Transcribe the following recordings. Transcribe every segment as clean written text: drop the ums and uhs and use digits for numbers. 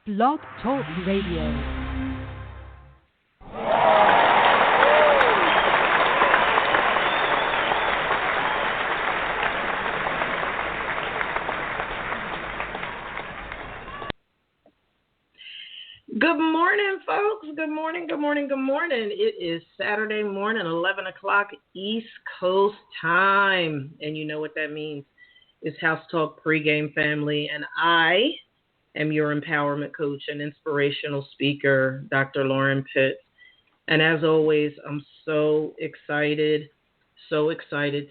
Blog Talk Radio. Good morning, folks. Good morning, good morning, good morning. It is Saturday morning, 11 o'clock East Coast time. And you know what that means. It's House Talk Pregame Family. And I am your empowerment coach and inspirational speaker, Dr. Lauren Pitts. And as always, I'm so excited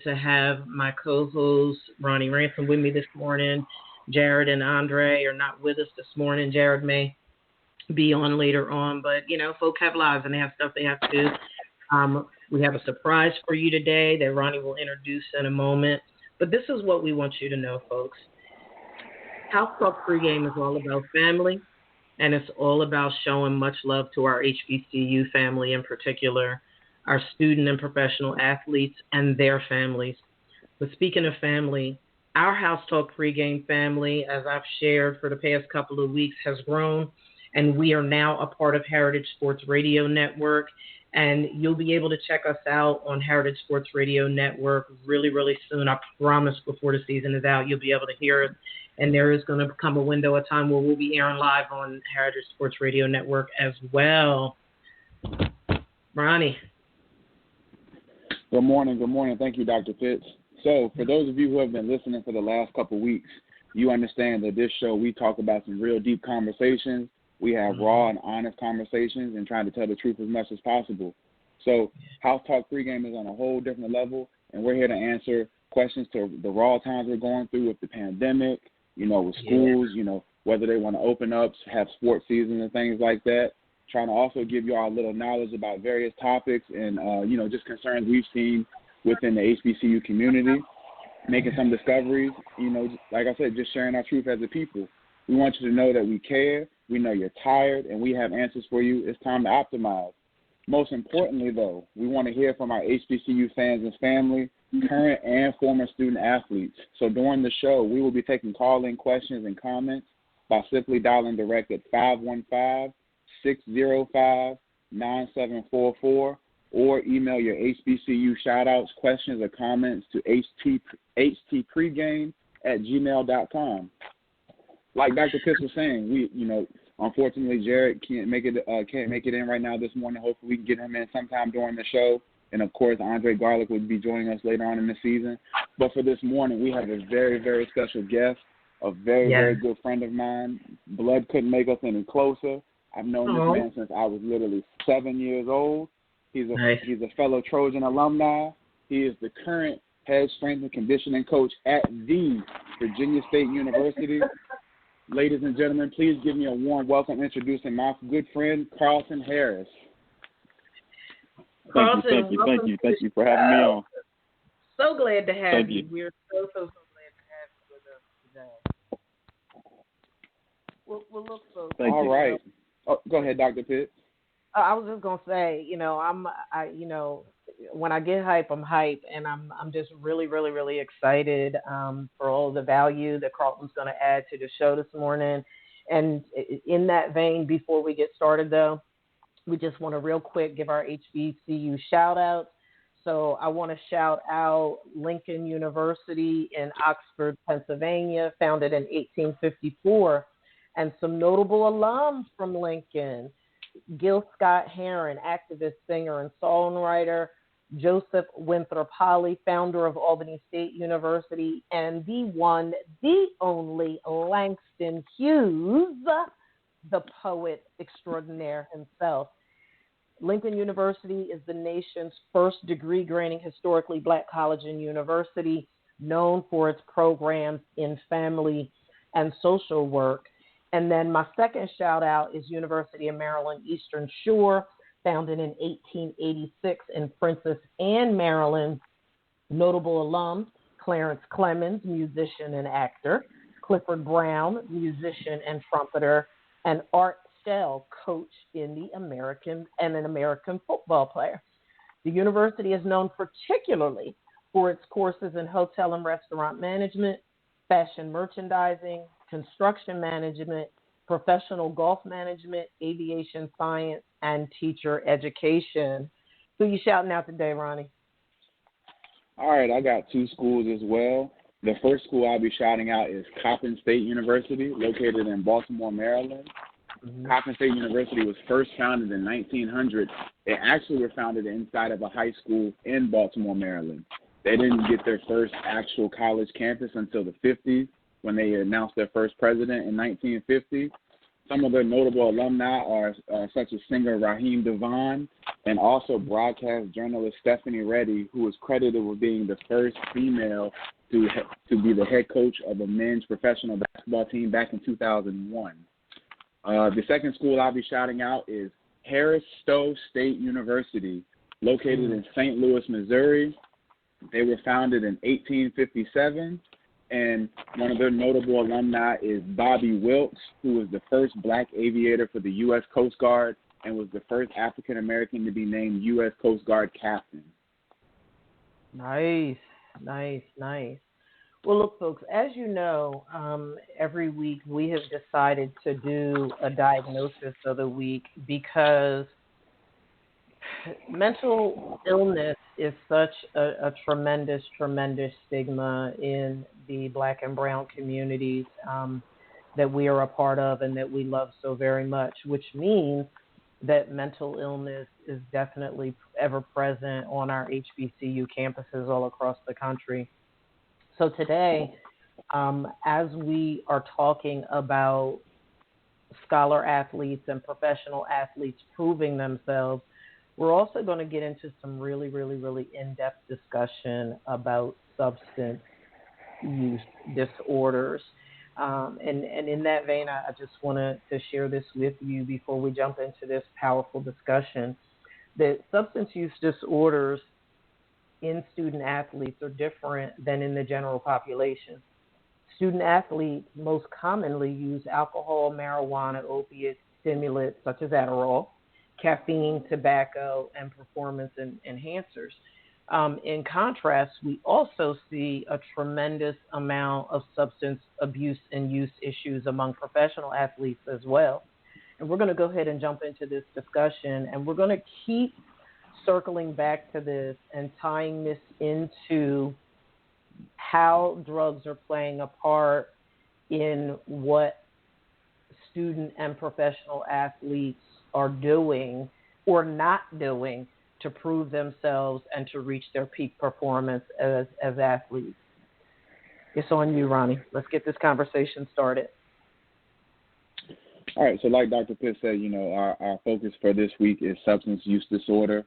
to have my co-host, Ronnie Ransome, with me this morning. Jared and Andre are not with us this morning. Jared may be on later on, but you know, folk have lives and they have stuff they have to do. We have a surprise for you today that Ronnie will introduce in a moment, but this is what we want you to know, folks. House Talk Pregame is all about family, and it's all about showing much love to our HBCU family, in particular our student and professional athletes and their families. But speaking of family, our House Talk Pregame family, as I've shared for the past couple of weeks, has grown. And we are now a part of Heritage Sports Radio Network. And you'll be able to check us out on Heritage Sports Radio Network really, really soon. I promise before the season is out, you'll be able to hear it. And there is going to come a window of time where we'll be airing live on Heritage Sports Radio Network as well. Ronnie. Good morning. Good morning. Thank you, Dr. Pitts. So for those of you who have been listening for the last couple of weeks, you understand that this show, we talk about some real deep conversations. We have raw and honest conversations and trying to tell the truth as much as possible. So House Talk Pregame is on a whole different level, and we're here to answer questions to the raw times we're going through with the pandemic, you know, with schools, you know, whether they want to open up, have sports seasons and things like that. Trying to also give you all a little knowledge about various topics and, you know, just concerns we've seen within the HBCU community, making some discoveries, you know, like I said, just sharing our truth as a people. We want you to know that we care. We know you're tired, and we have answers for you. It's time to optimize. Most importantly, though, we want to hear from our HBCU fans and family, current and former student athletes. So during the show, we will be taking call-in questions and comments by simply dialing direct at 515-605-9744 or email your HBCU shout-outs, questions, or comments to htpregame@gmail.com. Like Dr. Pitts was saying, we, you know, unfortunately Jared can't make it in right now this morning. Hopefully we can get him in sometime during the show. And of course, Andre Garlic will be joining us later on in the season. But for this morning, we have a very, very special guest, a very, very good friend of mine. Blood couldn't make us any closer. I've known this man since I was literally 7 years old. He's a fellow Trojan alumni. He is the current head strength and conditioning coach at the Virginia State University. Ladies and gentlemen, please give me a warm welcome introducing my good friend, Carlton Harris. Carlton, Thank you for having me on. So glad to have you. You. We're so glad to have you with us today. Well, look, folks. All right. Oh, go ahead, Dr. Pitts. I was just gonna say, you know, when I get hype, I'm hype, and I'm just really, really, really excited for all the value that Carlton's going to add to the show this morning. And in that vein, before we get started, though, we just want to real quick give our HBCU shout-outs. So I want to shout out Lincoln University in Oxford, Pennsylvania, founded in 1854, and some notable alums from Lincoln: Gil Scott Heron, activist, singer, and songwriter; Joseph Winthrop Holley, founder of Albany State University; and the one, the only Langston Hughes, the poet extraordinaire himself. Lincoln University is the nation's first degree-granting historically black college and university, known for its programs in family and social work. And then my second shout-out is University of Maryland Eastern Shore, founded in 1886 in Princess Anne, Maryland. Notable alums: Clarence Clemens, musician and actor; Clifford Brown, musician and trumpeter; and Art Shell, coach in the American football player. The university is known particularly for its courses in hotel and restaurant management, fashion merchandising, construction management, professional golf management, aviation science, and teacher education. Who you shouting out today, Ronnie? All right, I got two schools as well. The first school I'll be shouting out is Co-Hosts State University, located in Baltimore, Maryland. Co-Hosts State University was first founded in 1900. They actually were founded inside of a high school in Baltimore, Maryland. They didn't get their first actual college campus until the 50s when they announced their first president in 1950. Some of their notable alumni are such as singer Raheem DeVaughn and also broadcast journalist Stephanie Reddy, who was credited with being the first female to be the head coach of a men's professional basketball team back in 2001. The second school I'll be shouting out is Harris Stowe State University, located in St. Louis, Missouri. They were founded in 1857. And one of their notable alumni is Bobby Wilkes, who was the first black aviator for the U.S. Coast Guard and was the first African-American to be named U.S. Coast Guard captain. Nice. Well, look, folks, as you know, every week we have decided to do a diagnosis of the week because mental illness is such a tremendous stigma in the Black and brown communities that we are a part of and that we love so very much, which means that mental illness is definitely ever present on our HBCU campuses all across the country. So today, as we are talking about scholar athletes and professional athletes proving themselves, we're also going to get into some really in-depth discussion about substance use disorders. And in that vein, I just want to share this with you before we jump into this powerful discussion, that substance use disorders in student athletes are different than in the general population. Student athletes most commonly use alcohol, marijuana, opiates, stimulants such as Adderall, caffeine, tobacco, and performance enhancers. In contrast, we also see a tremendous amount of substance abuse and use issues among professional athletes as well. And we're going to go ahead and jump into this discussion, and we're going to keep circling back to this and tying this into how drugs are playing a part in what student and professional athletes are doing or not doing to prove themselves and to reach their peak performance as athletes. It's on you, Ronnie. Let's get this conversation started. All right, so like Dr. Pitt said, our focus for this week is substance use disorder.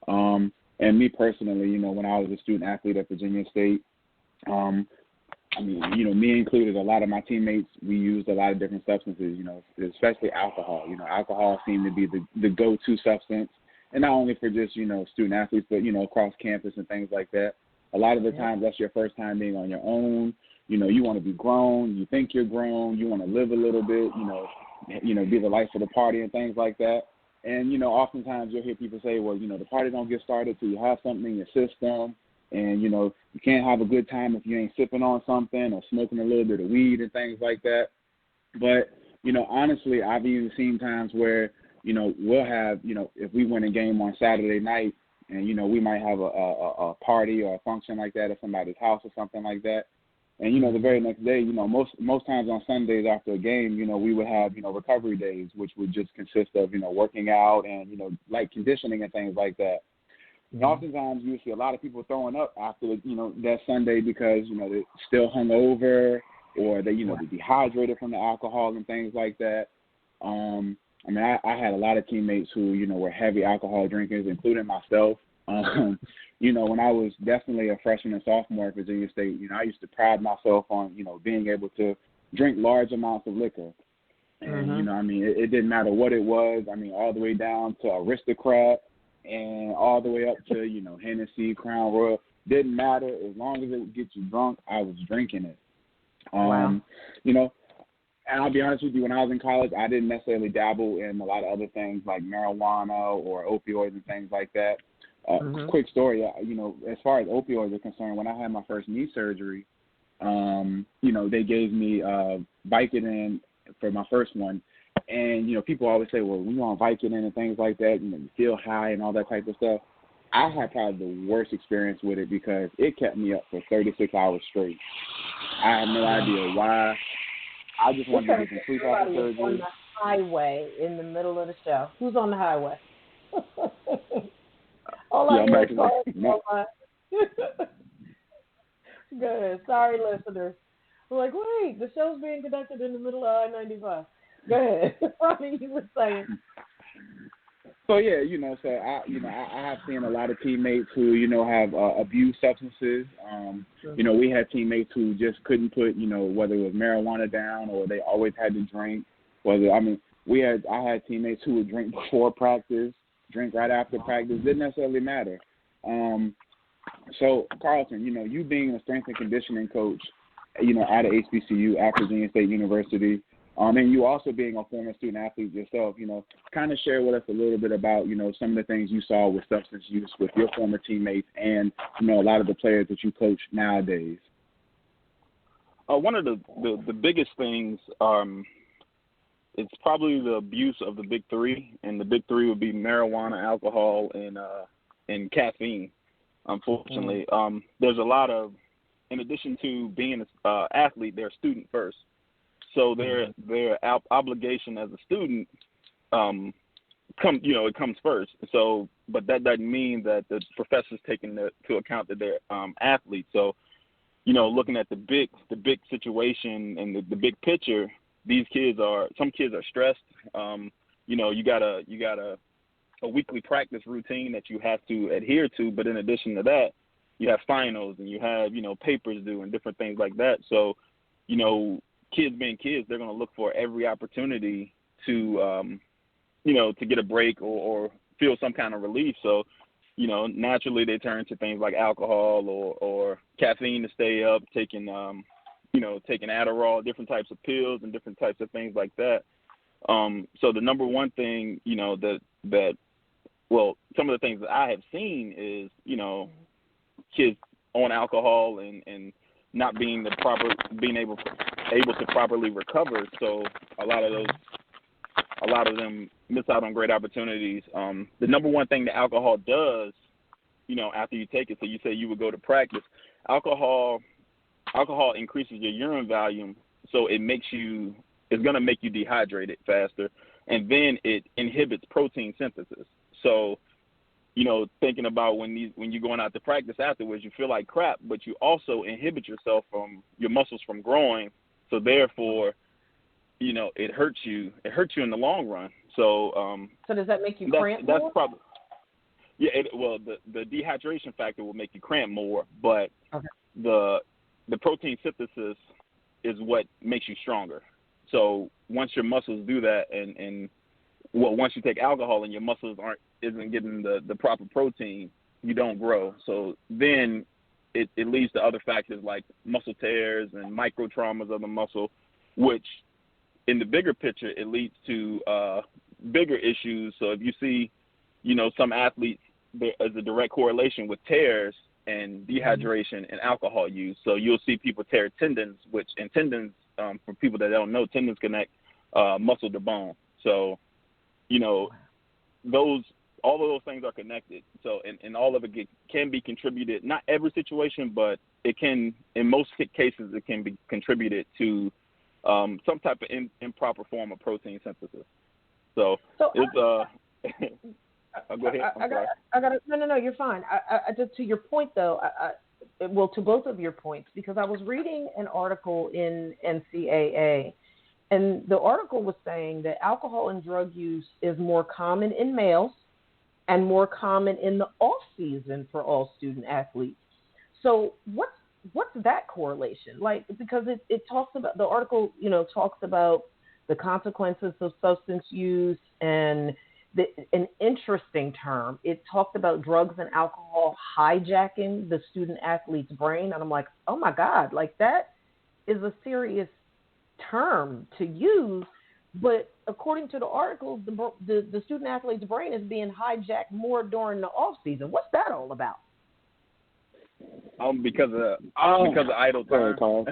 And me personally, when I was a student athlete at Virginia State, me included, a lot of my teammates, we used a lot of different substances, especially alcohol. Alcohol seemed to be the go-to substance, and not only for just, student athletes, but, across campus and things like that. A lot of the times that's your first time being on your own. You want to be grown. You think you're grown. You want to live a little bit, be the life of the party and things like that. And, oftentimes you'll hear people say, well, the party don't get started till you have something in your system. And, you can't have a good time if you ain't sipping on something or smoking a little bit of weed and things like that. But, honestly, I've even seen times where, we'll have, if we win a game on Saturday night and, we might have a party or a function like that at somebody's house or something like that. And, the very next day, most times on Sundays after a game, we would have, recovery days, which would just consist of, working out and, light conditioning and things like that. And oftentimes you see a lot of people throwing up after, that Sunday because, they're still hungover or they're dehydrated from the alcohol and things like that. I had a lot of teammates who, were heavy alcohol drinkers, including myself. When I was definitely a freshman and sophomore at Virginia State, I used to pride myself on, being able to drink large amounts of liquor. And, it didn't matter what it was. All the way down to Aristocrat and all the way up to, Hennessy, Crown Royal. Didn't matter. As long as it would get you drunk, I was drinking it. Wow. And I'll be honest with you, when I was in college, I didn't necessarily dabble in a lot of other things like marijuana or opioids and things like that. Quick story, as far as opioids are concerned, when I had my first knee surgery, they gave me Vicodin for my first one. And, people always say, well, we on Vicodin and things like that, you feel high and all that type of stuff. I had probably the worst experience with it because it kept me up for 36 hours straight. I have no idea why. I just wanted to get some sleep after surgery. On the highway in the middle of the show. Who's on the highway? All I hear is cars. Go ahead. Sorry, listeners. We're like, wait, the show's being conducted in the middle of I-95. Go ahead. Ronnie, you were saying. So, yeah, I have seen a lot of teammates who, have abused substances. We had teammates who just couldn't put, whether it was marijuana down or they always had to drink. I had teammates who would drink before practice, drink right after practice. Didn't necessarily matter. So, Carlton, you being a strength and conditioning coach, at a HBCU at Virginia State University, and you also being a former student athlete yourself, kind of share with us a little bit about, some of the things you saw with substance use with your former teammates and, a lot of the players that you coach nowadays. One of the biggest things, it's probably the abuse of the big three, and the big three would be marijuana, alcohol, and caffeine. Unfortunately, there's a lot of, in addition to being an athlete, they're a student first. So their obligation as a student, it comes first. So, but that doesn't mean that the professor's taking into account that they're athletes. So, looking at the big situation and the big picture, some kids are stressed. You got a weekly practice routine that you have to adhere to, but in addition to that, you have finals and you have, papers due and different things like that. So, kids being kids, they're going to look for every opportunity to, to get a break or feel some kind of relief. So, naturally they turn to things like alcohol or caffeine to stay up, taking Adderall, different types of pills and different types of things like that. So the number one thing, some of the things that I have seen is, kids on alcohol and not being able to properly recover. So a lot of them miss out on great opportunities. The number one thing that alcohol does, after you take it, so you say you would go to practice, alcohol increases your urine volume, so it's going to make you dehydrated faster, and then it inhibits protein synthesis. So, thinking about when you're going out to practice afterwards, you feel like crap, but you also inhibit yourself from your muscles from growing. So therefore, it hurts you. It hurts you in the long run. So, so does that make you cramp more? That's probably. Yeah. The dehydration factor will make you cramp more, but the protein synthesis is what makes you stronger. So once your muscles do that, once you take alcohol and your muscles isn't getting the proper protein, you don't grow. So then it leads to other factors like muscle tears and micro traumas of the muscle, which in the bigger picture, it leads to bigger issues. So if you see, some athletes, there is a direct correlation with tears and dehydration and alcohol use. So you'll see people tear tendons, for people that don't know, tendons connect muscle to bone. So, all of those things are connected. So, and all of it can be contributed, not every situation, but it can, in most cases, it can be contributed to some type of improper form of protein synthesis. So it's, go ahead. No, you're fine. I just, to your point though, to both of your points, because I was reading an article in NCAA, and the article was saying that alcohol and drug use is more common in males and more common in the off season for all student athletes. So what's that correlation? Like, because it talks about, the article, talks about the consequences of substance use, and an interesting term, it talked about drugs and alcohol hijacking the student athlete's brain. And I'm like, oh my God, like that is a serious term to use. But according to the article, the student athlete's brain is being hijacked more during the off season. What's that all about? Because of idle time.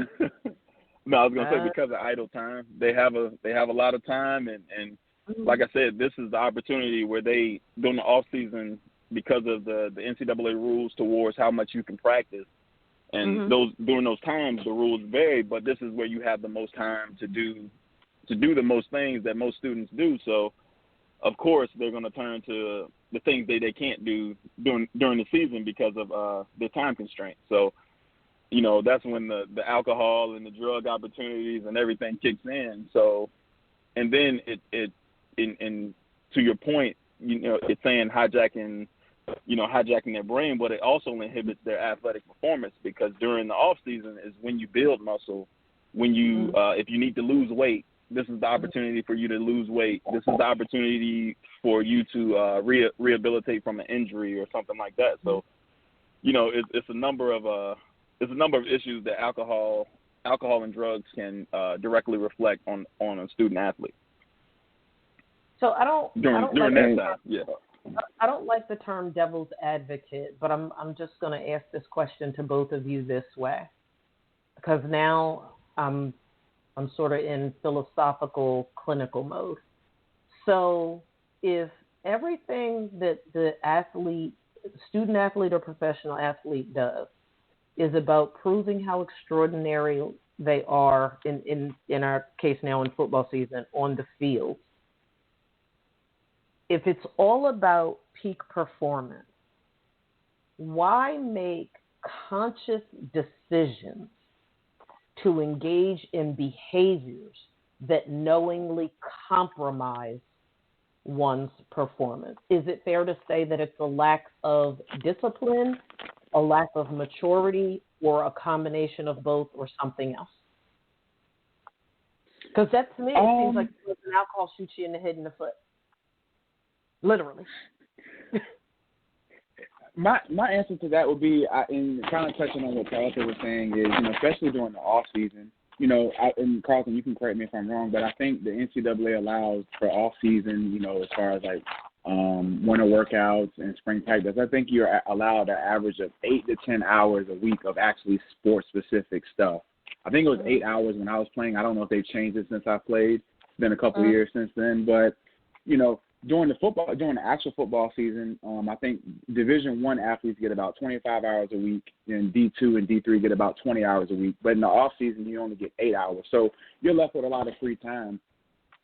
No, I was gonna say because of idle time, they have a lot of time, and like I said, this is the opportunity where they during the off season, because of the NCAA rules towards how much you can practice, and during those times the rules vary, but this is where you have the most time to do the most things that most students do. So of course they're going to turn to the things they can't do during the season because of their time constraints. So that's when the alcohol and the drug opportunities and everything kicks in. So, and then it to your point, it's saying hijacking their brain, but it also inhibits their athletic performance, because during the off season is when you build muscle. When you if you need to lose weight, this is the opportunity for you to lose weight. This is the opportunity for you to rehabilitate from an injury or something like that. So, it's a number of issues that alcohol and drugs can directly reflect on a student athlete. So I don't like the term devil's advocate, but I'm just going to ask this question to both of you this way, because now I'm sort of in philosophical clinical mode. So if everything that the student athlete or professional athlete does is about proving how extraordinary they are in our case now in football season on the field, if it's all about peak performance, why make conscious decisions to engage in behaviors that knowingly compromise one's performance? Is it fair to say that it's a lack of discipline, a lack of maturity, or a combination of both, or something else? Because that, to me, it seems like an alcohol shoots you in the head and the foot. Literally. My answer to that would be, in kind of touching on what Carlton was saying, is, especially during the off season, and Carlton, you can correct me if I'm wrong, but I think the NCAA allows for off season, as far as like winter workouts and spring practice, I think you're allowed an average of 8 to 10 hours a week of actually sports specific stuff. I think it was 8 hours when I was playing. I don't know if they've changed it since I played. It's been a couple of years since then, but during the actual football season, I think Division I athletes get about 25 hours a week, and D2 and D3 get about 20 hours a week. But in the off season, you only get 8 hours, so you're left with a lot of free time.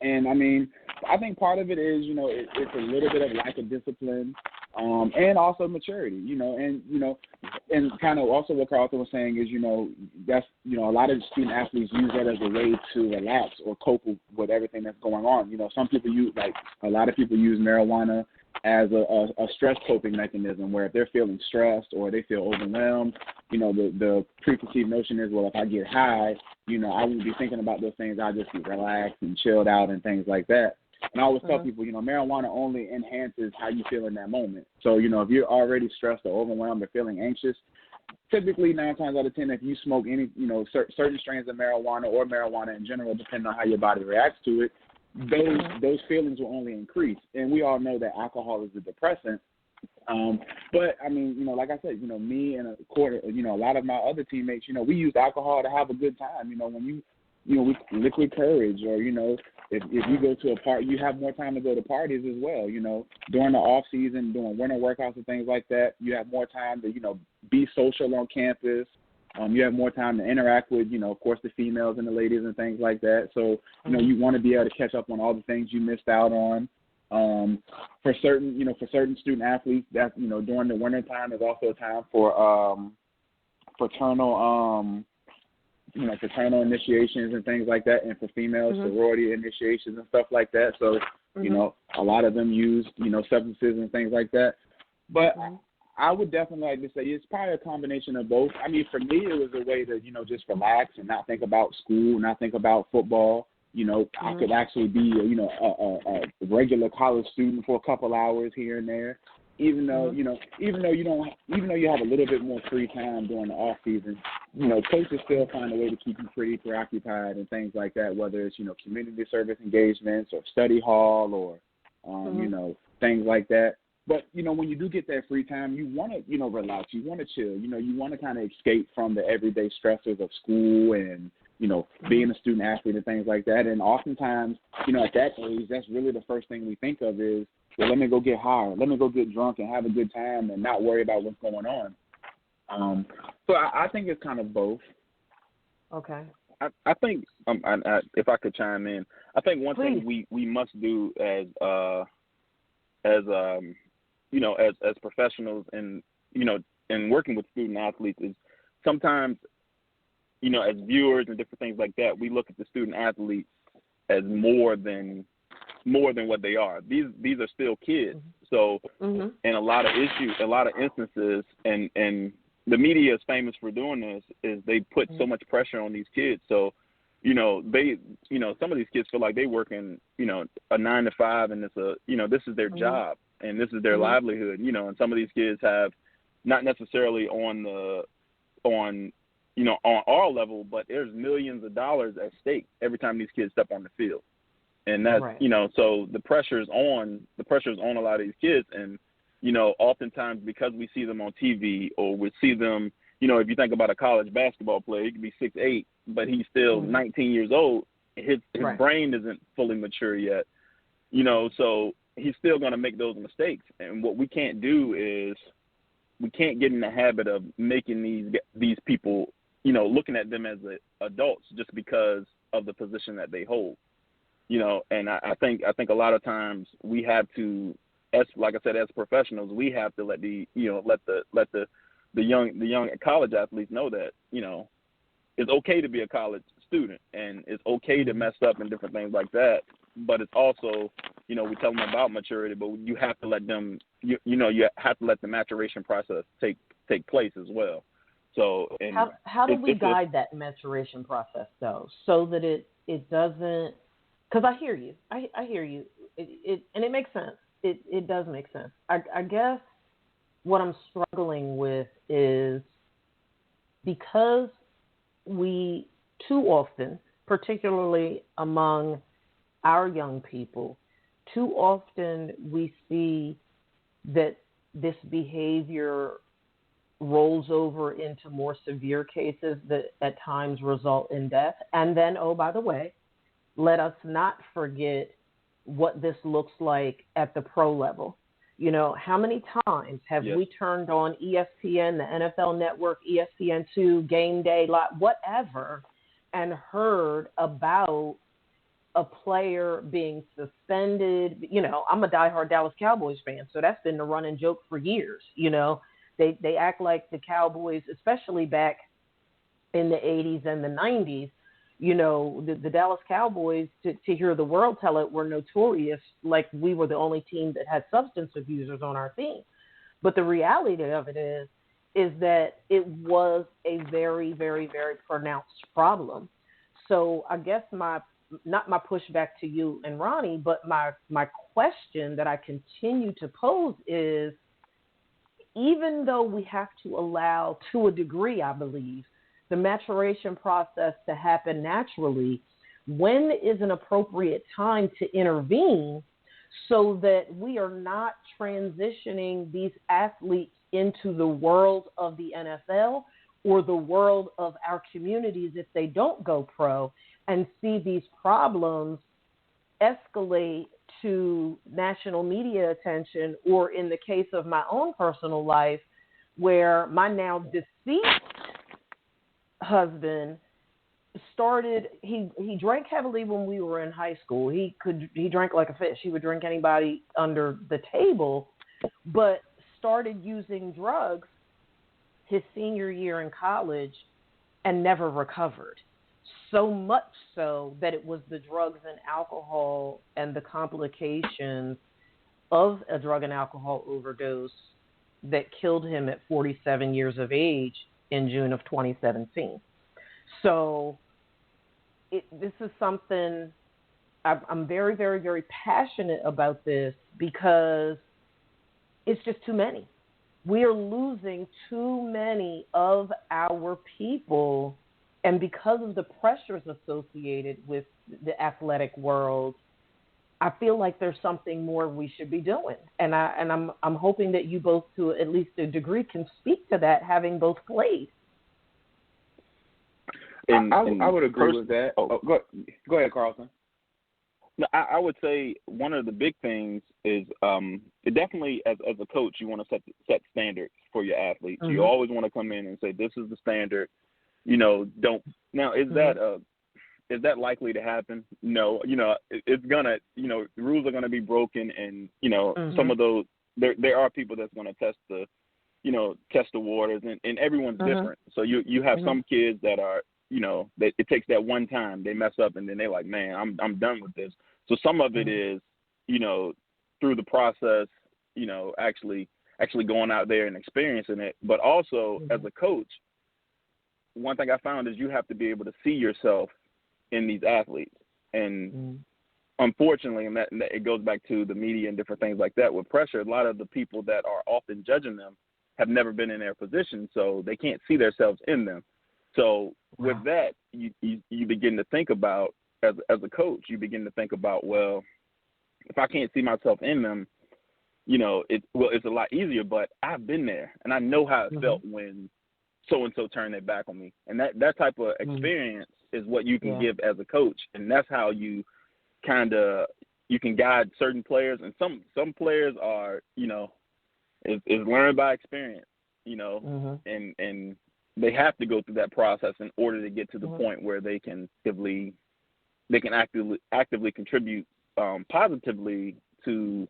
And I think part of it is, it's a little bit of lack of discipline, and also maturity, and kind of also what Carlton was saying is, that's, a lot of student athletes use that as a way to relax or cope with everything that's going on. Some people a lot of people use marijuana as a stress coping mechanism, where if they're feeling stressed or they feel overwhelmed, the preconceived notion is, well, if I get high, I won't be thinking about those things. I'll just be relaxed and chilled out and things like that. And I always tell people, marijuana only enhances how you feel in that moment. So, if you're already stressed or overwhelmed or feeling anxious, typically 9 times out of 10, if you smoke any, certain strains of marijuana or marijuana in general, depending on how your body reacts to it, those feelings will only increase. And we all know that alcohol is a depressant. But like I said, me and a lot of my other teammates, we use alcohol to have a good time. When with liquid courage, or, if you go to a party, you have more time to go to parties as well. During the off season, doing winter workouts and things like that, you have more time to, be social on campus. You have more time to interact with, of course, the females and the ladies and things like that. So, you want to be able to catch up on all the things you missed out on. For certain student athletes, that, during the winter time is also a time for fraternal initiations and things like that, and for females, sorority initiations and stuff like that. So, a lot of them use, substances and things like that. But I would definitely like to say it's probably a combination of both. For me, it was a way to, just relax and not think about school, not think about football. I could actually be, a regular college student for a couple hours here and there. Even though you have a little bit more free time during the off season, coaches still find a way to keep you pretty preoccupied and things like that, whether it's, community service engagements or study hall or, things like that. But, when you do get that free time, you want to, relax, you want to chill, you want to kind of escape from the everyday stressors of school and, being a student athlete and things like that. And oftentimes, at that age, that's really the first thing we think of is, well, let me go get high, let me go get drunk and have a good time and not worry about what's going on. So I think it's kind of both. Okay. I think if I could chime in, I think one Please. thing we must do as professionals and and working with student athletes is sometimes as viewers and different things like that, we look at the student athletes as more than what they are. These are still kids. So in a lot of instances, and the media is famous for doing this, is they put so much pressure on these kids. So, they some of these kids feel like they work in, a 9 to 5 and it's this is their job and this is their livelihood, and some of these kids have not necessarily on our level, but there's millions of dollars at stake every time these kids step on the field. And that's, so the pressure's on a lot of these kids. And, oftentimes because we see them on TV or we see them, if you think about a college basketball player, he could be 6'8", but he's still 19 years old. His brain isn't fully mature yet, so he's still going to make those mistakes. And what we can't do is we can't get in the habit of making these people, looking at them as adults just because of the position that they hold. And I think a lot of times we have to, like I said, as professionals, we have to let the young college athletes know that, it's okay to be a college student and it's okay to mess up and different things like that. But it's also, we tell them about maturity, but you have to let them, you have to let the maturation process take place as well. So, and how do we guide that maturation process though, so that it doesn't? Because I hear you. I hear you. And it makes sense. It does make sense. I guess what I'm struggling with is because we too often, particularly among our young people, too often we see that this behavior rolls over into more severe cases that at times result in death. And then, oh, by the way, let us not forget what this looks like at the pro level. How many times have we turned on ESPN, the NFL Network, ESPN2, Game Day, whatever, and heard about a player being suspended? I'm a diehard Dallas Cowboys fan, so that's been the running joke for years. They act like the Cowboys, especially back in the 80s and the 90s, the Dallas Cowboys, to hear the world tell it, were notorious, like we were the only team that had substance abusers on our team. But the reality of it is that it was a very, very, very pronounced problem. So I guess not my pushback to you and Ronnie, but my question that I continue to pose is, even though we have to allow, to a degree, I believe, the maturation process to happen naturally, when is an appropriate time to intervene so that we are not transitioning these athletes into the world of the NFL or the world of our communities if they don't go pro, and see these problems escalate to national media attention, or in the case of my own personal life, where my now deceased husband started, he drank heavily when we were in high school. He drank like a fish. He would drink anybody under the table, but started using drugs his senior year in college and never recovered. So much so that it was the drugs and alcohol and the complications of a drug and alcohol overdose that killed him at 47 years of age in June of 2017. So this is something I'm very, very, very passionate about this, because it's just too many. We are losing too many of our people. And because of the pressures associated with the athletic world, I feel like there's something more we should be doing. And I'm hoping that you both, to at least a degree, can speak to that, having both played. I would agree with that. Go ahead, Carlton. No, I would say one of the big things is definitely as a coach, you want to set standards for your athletes. You always want to come in and say, this is the standard. Is that likely to happen? No. It's gonna. The rules are gonna be broken, and some of those there are people that's gonna test the waters, and everyone's different. So you have some kids that are that it takes that one time they mess up, and then they're like, man, I'm done with this. So some of it is through the process, actually going out there and experiencing it, but also as a coach, one thing I found is you have to be able to see yourself in these athletes, and unfortunately, and that it goes back to the media and different things like that. With pressure, a lot of the people that are often judging them have never been in their position, so they can't see themselves in them. So with that, you begin to think about, as a coach, you begin to think about, well, if I can't see myself in them, it's a lot easier, but I've been there, and I know how it felt when so-and-so turned their back on me. And that type of experience is what you can give as a coach, and that's how you you can guide certain players. And some players are, is learned by experience, and they have to go through that process in order to get to the point where they can actively contribute positively to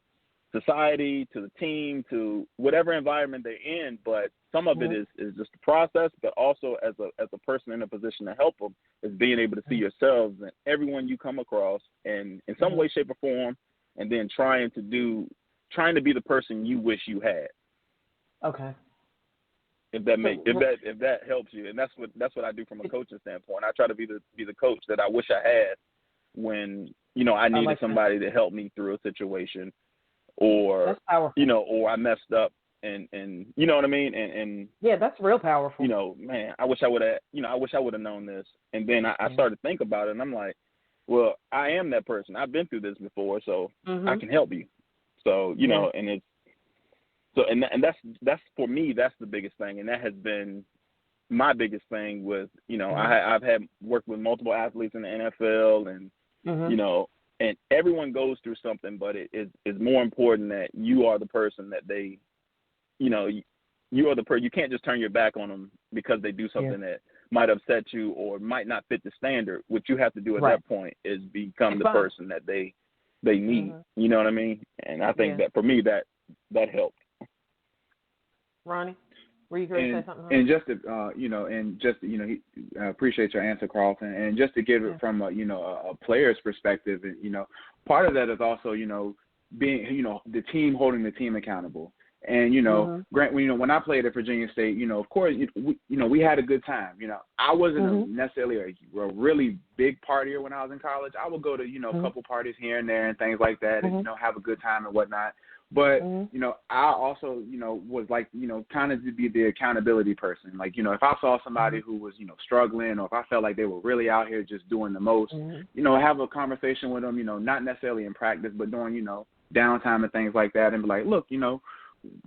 society, to the team, to whatever environment they're in. But some of it is just the process, but also as a person in a position to help them is being able to see yourselves and everyone you come across and in some way, shape, or form, and then trying to be the person you wish you had. Okay. If that helps you, and that's what I do from a coaching standpoint. I try to be the coach that I wish I had when I needed somebody to help me through a situation, or or I messed up, and you know what I mean, and yeah, that's real powerful. Man, I wish I would have known this, and then I started to think about it, and I'm like, well, I am that person. I've been through this before, so I can help you. So and it's. So and that's for me, that's the biggest thing, and that has been my biggest thing with I've had worked with multiple athletes in the NFL, and and everyone goes through something, but it is more important that you are the person that they you are the person. You can't just turn your back on them because they do something that might upset you or might not fit the standard. What you have to do at that point is become the person that they need. You know what I mean? And I think that for me that helped. Ronnie, were you going to say something? And just to, I appreciate your answer, Carlton. And just to give it from a player's perspective, part of that is also being the team holding the team accountable. And Grant, when I played at Virginia State, of course, we had a good time. I wasn't necessarily a really big partier when I was in college. I would go to a couple parties here and there and things like that, and have a good time and whatnot. But, I also, was like, kind of to be the accountability person. Like, if I saw somebody who was, struggling, or if I felt like they were really out here just doing the most, have a conversation with them, not necessarily in practice, but during, downtime and things like that, and be like, look,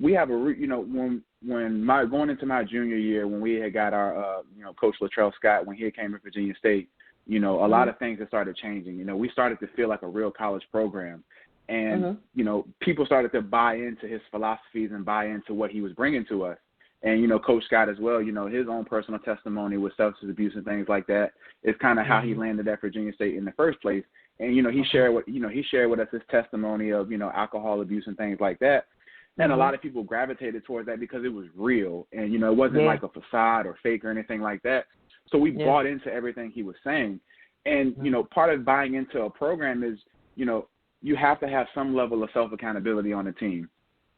we have when going into my junior year, when we had got our, Coach Latrell Scott, when he came to Virginia State, a lot of things had started changing. We started to feel like a real college program. And, people started to buy into his philosophies and buy into what he was bringing to us. And, Coach Scott as well, his own personal testimony with substance abuse and things like that is kind of how he landed at Virginia State in the first place. And, he shared with us his testimony of, alcohol abuse and things like that. And a lot of people gravitated towards that because it was real. And, it wasn't like a facade or fake or anything like that. So we bought into everything he was saying. And, part of buying into a program is, you have to have some level of self-accountability on the team.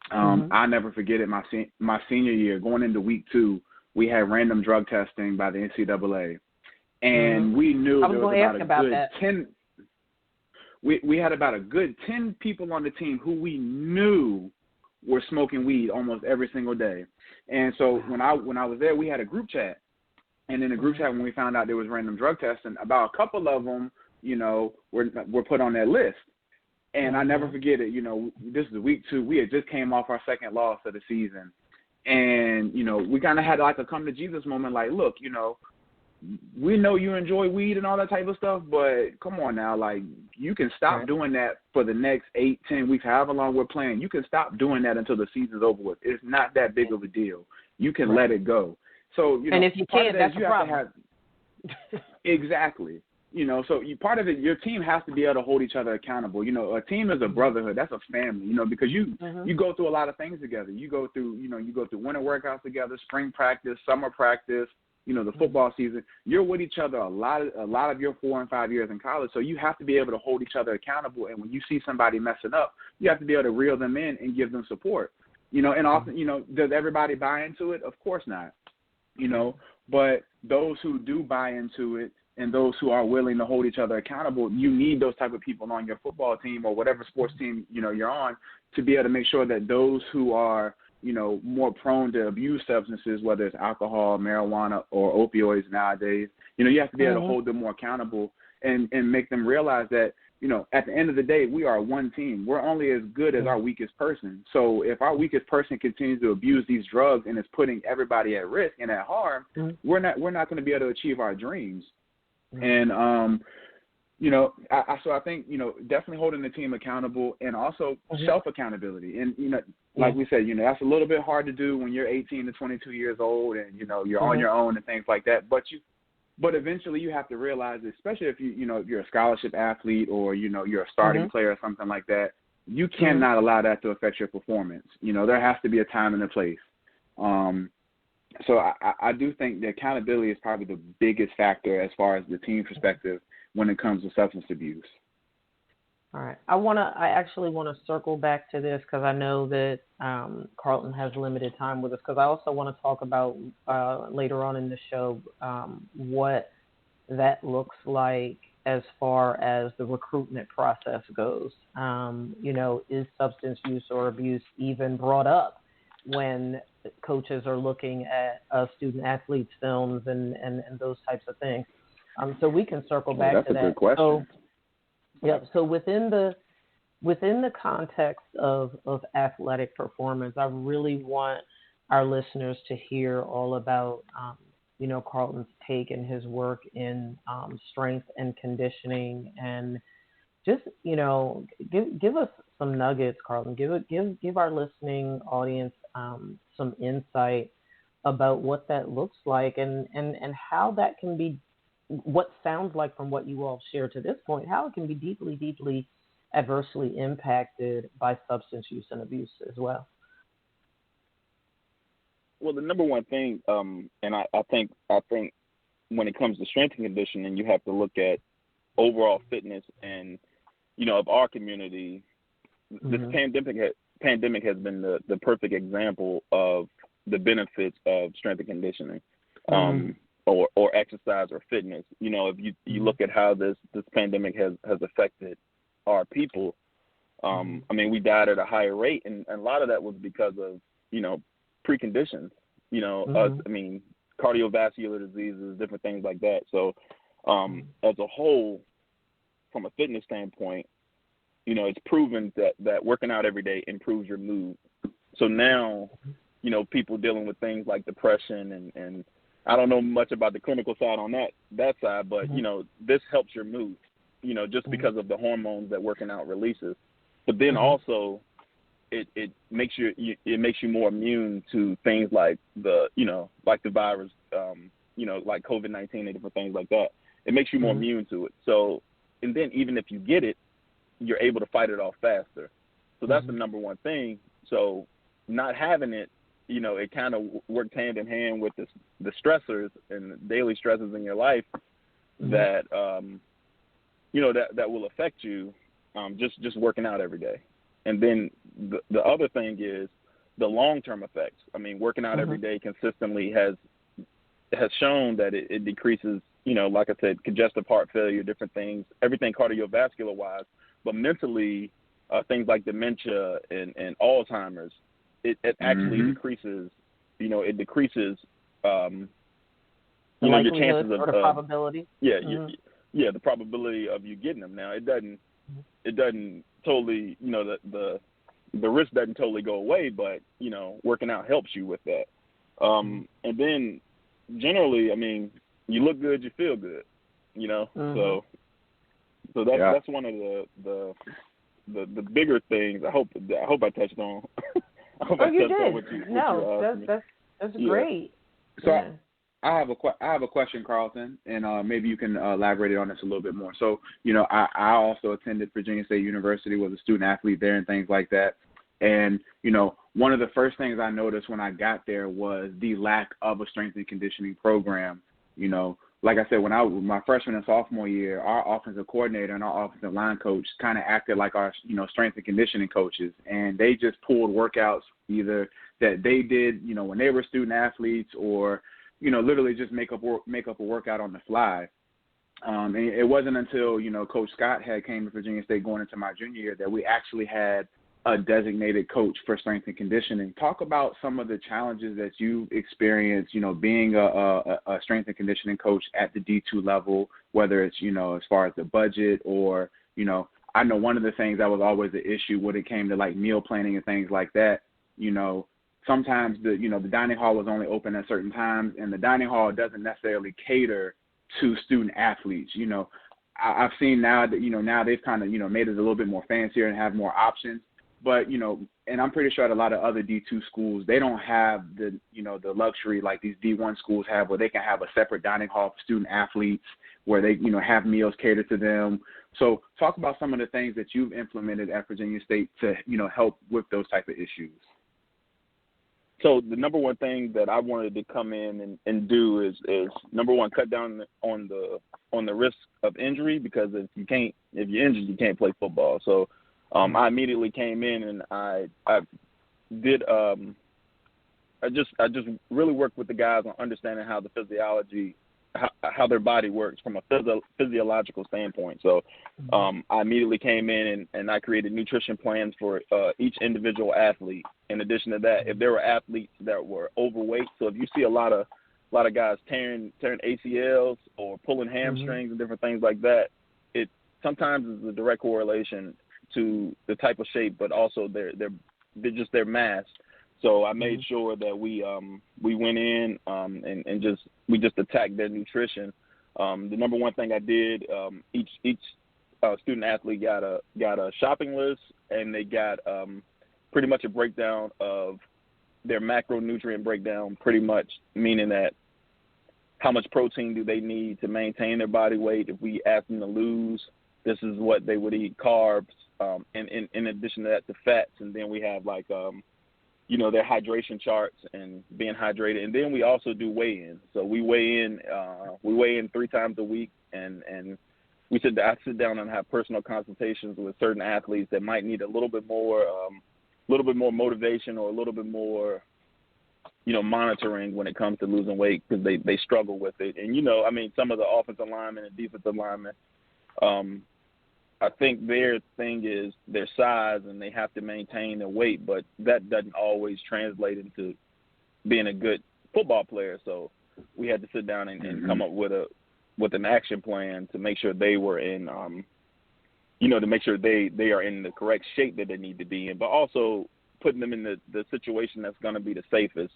I'll never forget it. My senior year, going into week 2, we had random drug testing by the NCAA. And we knew there was about a good 10 – we had about a good 10 people on the team who we knew were smoking weed almost every single day. And so when I was there, we had a group chat. And in the group chat, when we found out there was random drug testing, about a couple of them, were put on that list. And I never forget it, this is week 2. We had just came off our second loss of the season. And, we kind of had like a come to Jesus moment, like, look, we know you enjoy weed and all that type of stuff, but come on now, like, you can stop doing that for the next 8-10 weeks, however long we're playing. You can stop doing that until the season's over with. It's not that big of a deal. You can let it go. So, you know, and if you can't, that's a problem. Exactly. You know, so part of it, your team has to be able to hold each other accountable. You know, a team is a brotherhood. That's a family, you know, because you go through a lot of things together. You go through winter workouts together, spring practice, summer practice, you know, the football season. You're with each other a lot of your 4 and 5 years in college, so you have to be able to hold each other accountable. And when you see somebody messing up, you have to be able to reel them in and give them support. You know, and often, you know, does everybody buy into it? Of course not. You know, but those who do buy into it, and those who are willing to hold each other accountable, you need those type of people on your football team or whatever sports team, you know, you're on, to be able to make sure that those who are, you know, more prone to abuse substances, whether it's alcohol, marijuana, or opioids nowadays, you know, you have to be able to hold them more accountable and make them realize that, you know, at the end of the day, we are one team. We're only as good as our weakest person. So if our weakest person continues to abuse these drugs and is putting everybody at risk and at harm, we're not going to be able to achieve our dreams. And, you know, so I think, you know, definitely holding the team accountable and also self-accountability. And, you know, like we said, you know, that's a little bit hard to do when you're 18 to 22 years old and, you know, you're on your own and things like that. But eventually you have to realize, especially if if you're a scholarship athlete or, you know, you're a starting player or something like that, you cannot allow that to affect your performance. You know, there has to be a time and a place. So I do think the accountability is probably the biggest factor as far as the team perspective when it comes to substance abuse. All right. I actually want to circle back to this because I know that Carlton has limited time with us, because I also want to talk about later on in the show what that looks like as far as the recruitment process goes. You know, is substance use or abuse even brought up when coaches are looking at student athletes' films and those types of things? So we can circle back to that. That's a good question. So within the context of athletic performance, I really want our listeners to hear all about you know, Carlton's take and his work in strength and conditioning, and just, you know, give us some nuggets, Carlton. Give our listening audience some insight about what that looks like and how that can be, what sounds like from what you all shared to this point, how it can be deeply, deeply adversely impacted by substance use and abuse as well. Well, the number one thing, and I think when it comes to strength and conditioning, you have to look at overall fitness. And, you know, of our community, this pandemic has been the perfect example of the benefits of strength and conditioning, or exercise or fitness. You know, if you look at how this pandemic has affected our people, I mean, we died at a higher rate, and a lot of that was because of, you know, preconditions, you know, I mean, cardiovascular diseases, different things like that. So as a whole, from a fitness standpoint, you know, it's proven that working out every day improves your mood. So now, you know, people dealing with things like depression and I don't know much about the clinical side on that side, but, you know, this helps your mood, you know, just because of the hormones that working out releases. But then also it makes you more immune to things like the virus, you know, like COVID-19 and different things like that. It makes you more immune to it. So, and then even if you get it, you're able to fight it off faster. So that's the number one thing. So not having it, you know, it kind of works hand in hand with the stressors and the daily stresses in your life that, you know, that will affect you just working out every day. And then the other thing is the long-term effects. I mean, working out every day consistently has shown that it decreases, you know, like I said, congestive heart failure, different things, everything cardiovascular-wise, but mentally, things like dementia and Alzheimer's, it actually decreases, you know, it decreases, you know, your chances of the probability. The probability of you getting them. Now, it doesn't totally, you know, the risk doesn't totally go away, but, you know, working out helps you with that. And then generally, I mean, you look good, you feel good, you know. So that's one of the bigger things. I hope I touched on. I hope I touched on what you that's great. So I have a question, Carlton, and maybe you can elaborate on this a little bit more. So, you know, I also attended Virginia State University, was a student athlete there and things like that. And, you know, one of the first things I noticed when I got there was the lack of a strength and conditioning program. You know, like I said, when my freshman and sophomore year, our offensive coordinator and our offensive line coach kind of acted like our, you know, strength and conditioning coaches. And they just pulled workouts either that they did, you know, when they were student athletes or, you know, literally just make up a workout on the fly. And it wasn't until, you know, Coach Scott had came to Virginia State going into my junior year that we actually had a designated coach for strength and conditioning. Talk about some of the challenges that you experienced, you know, being a strength and conditioning coach at the D2 level, whether it's, you know, as far as the budget or, you know, I know one of the things that was always the issue when it came to like meal planning and things like that, you know, sometimes the dining hall was only open at certain times, and the dining hall doesn't necessarily cater to student athletes. You know, I've seen now that, you know, now they've kind of, you know, made it a little bit more fancier and have more options. But, you know, and I'm pretty sure at a lot of other D2 schools, they don't have the, you know, the luxury like these D1 schools have where they can have a separate dining hall for student athletes where they, you know, have meals catered to them. So talk about some of the things that you've implemented at Virginia State to, you know, help with those type of issues. So the number one thing that I wanted to come in and do is number one, cut down on the risk of injury, because if you're injured, you can't play football. So I immediately came in and I just really worked with the guys on understanding how the physiology, how their body works from a physiological standpoint. So I immediately came in and I created nutrition plans for each individual athlete. In addition to that, if there were athletes that were overweight, so if you see a lot of guys tearing ACLs or pulling hamstrings and different things like that, it sometimes is a direct correlation to the type of shape, but also their mass. So I made sure that we went in and just attacked their nutrition. The number one thing I did, each student athlete got a shopping list, and they got pretty much a breakdown of their macronutrient breakdown, pretty much meaning that how much protein do they need to maintain their body weight. If we ask them to lose, this is what they would eat, carbs, and in addition to that, the fats. And then we have like you know, their hydration charts and being hydrated. And then we also do weigh-in. So we weigh in 3 times a week, and I sit down and have personal consultations with certain athletes that might need a little bit more motivation or a little bit more, you know, monitoring when it comes to losing weight, because they struggle with it. And, you know, I mean, some of the offensive linemen and defensive linemen, I think their thing is their size and they have to maintain their weight, but that doesn't always translate into being a good football player. So we had to sit down and come up with an action plan to make sure they were in, you know, to make sure they are in the correct shape that they need to be in, but also putting them in the situation that's going to be the safest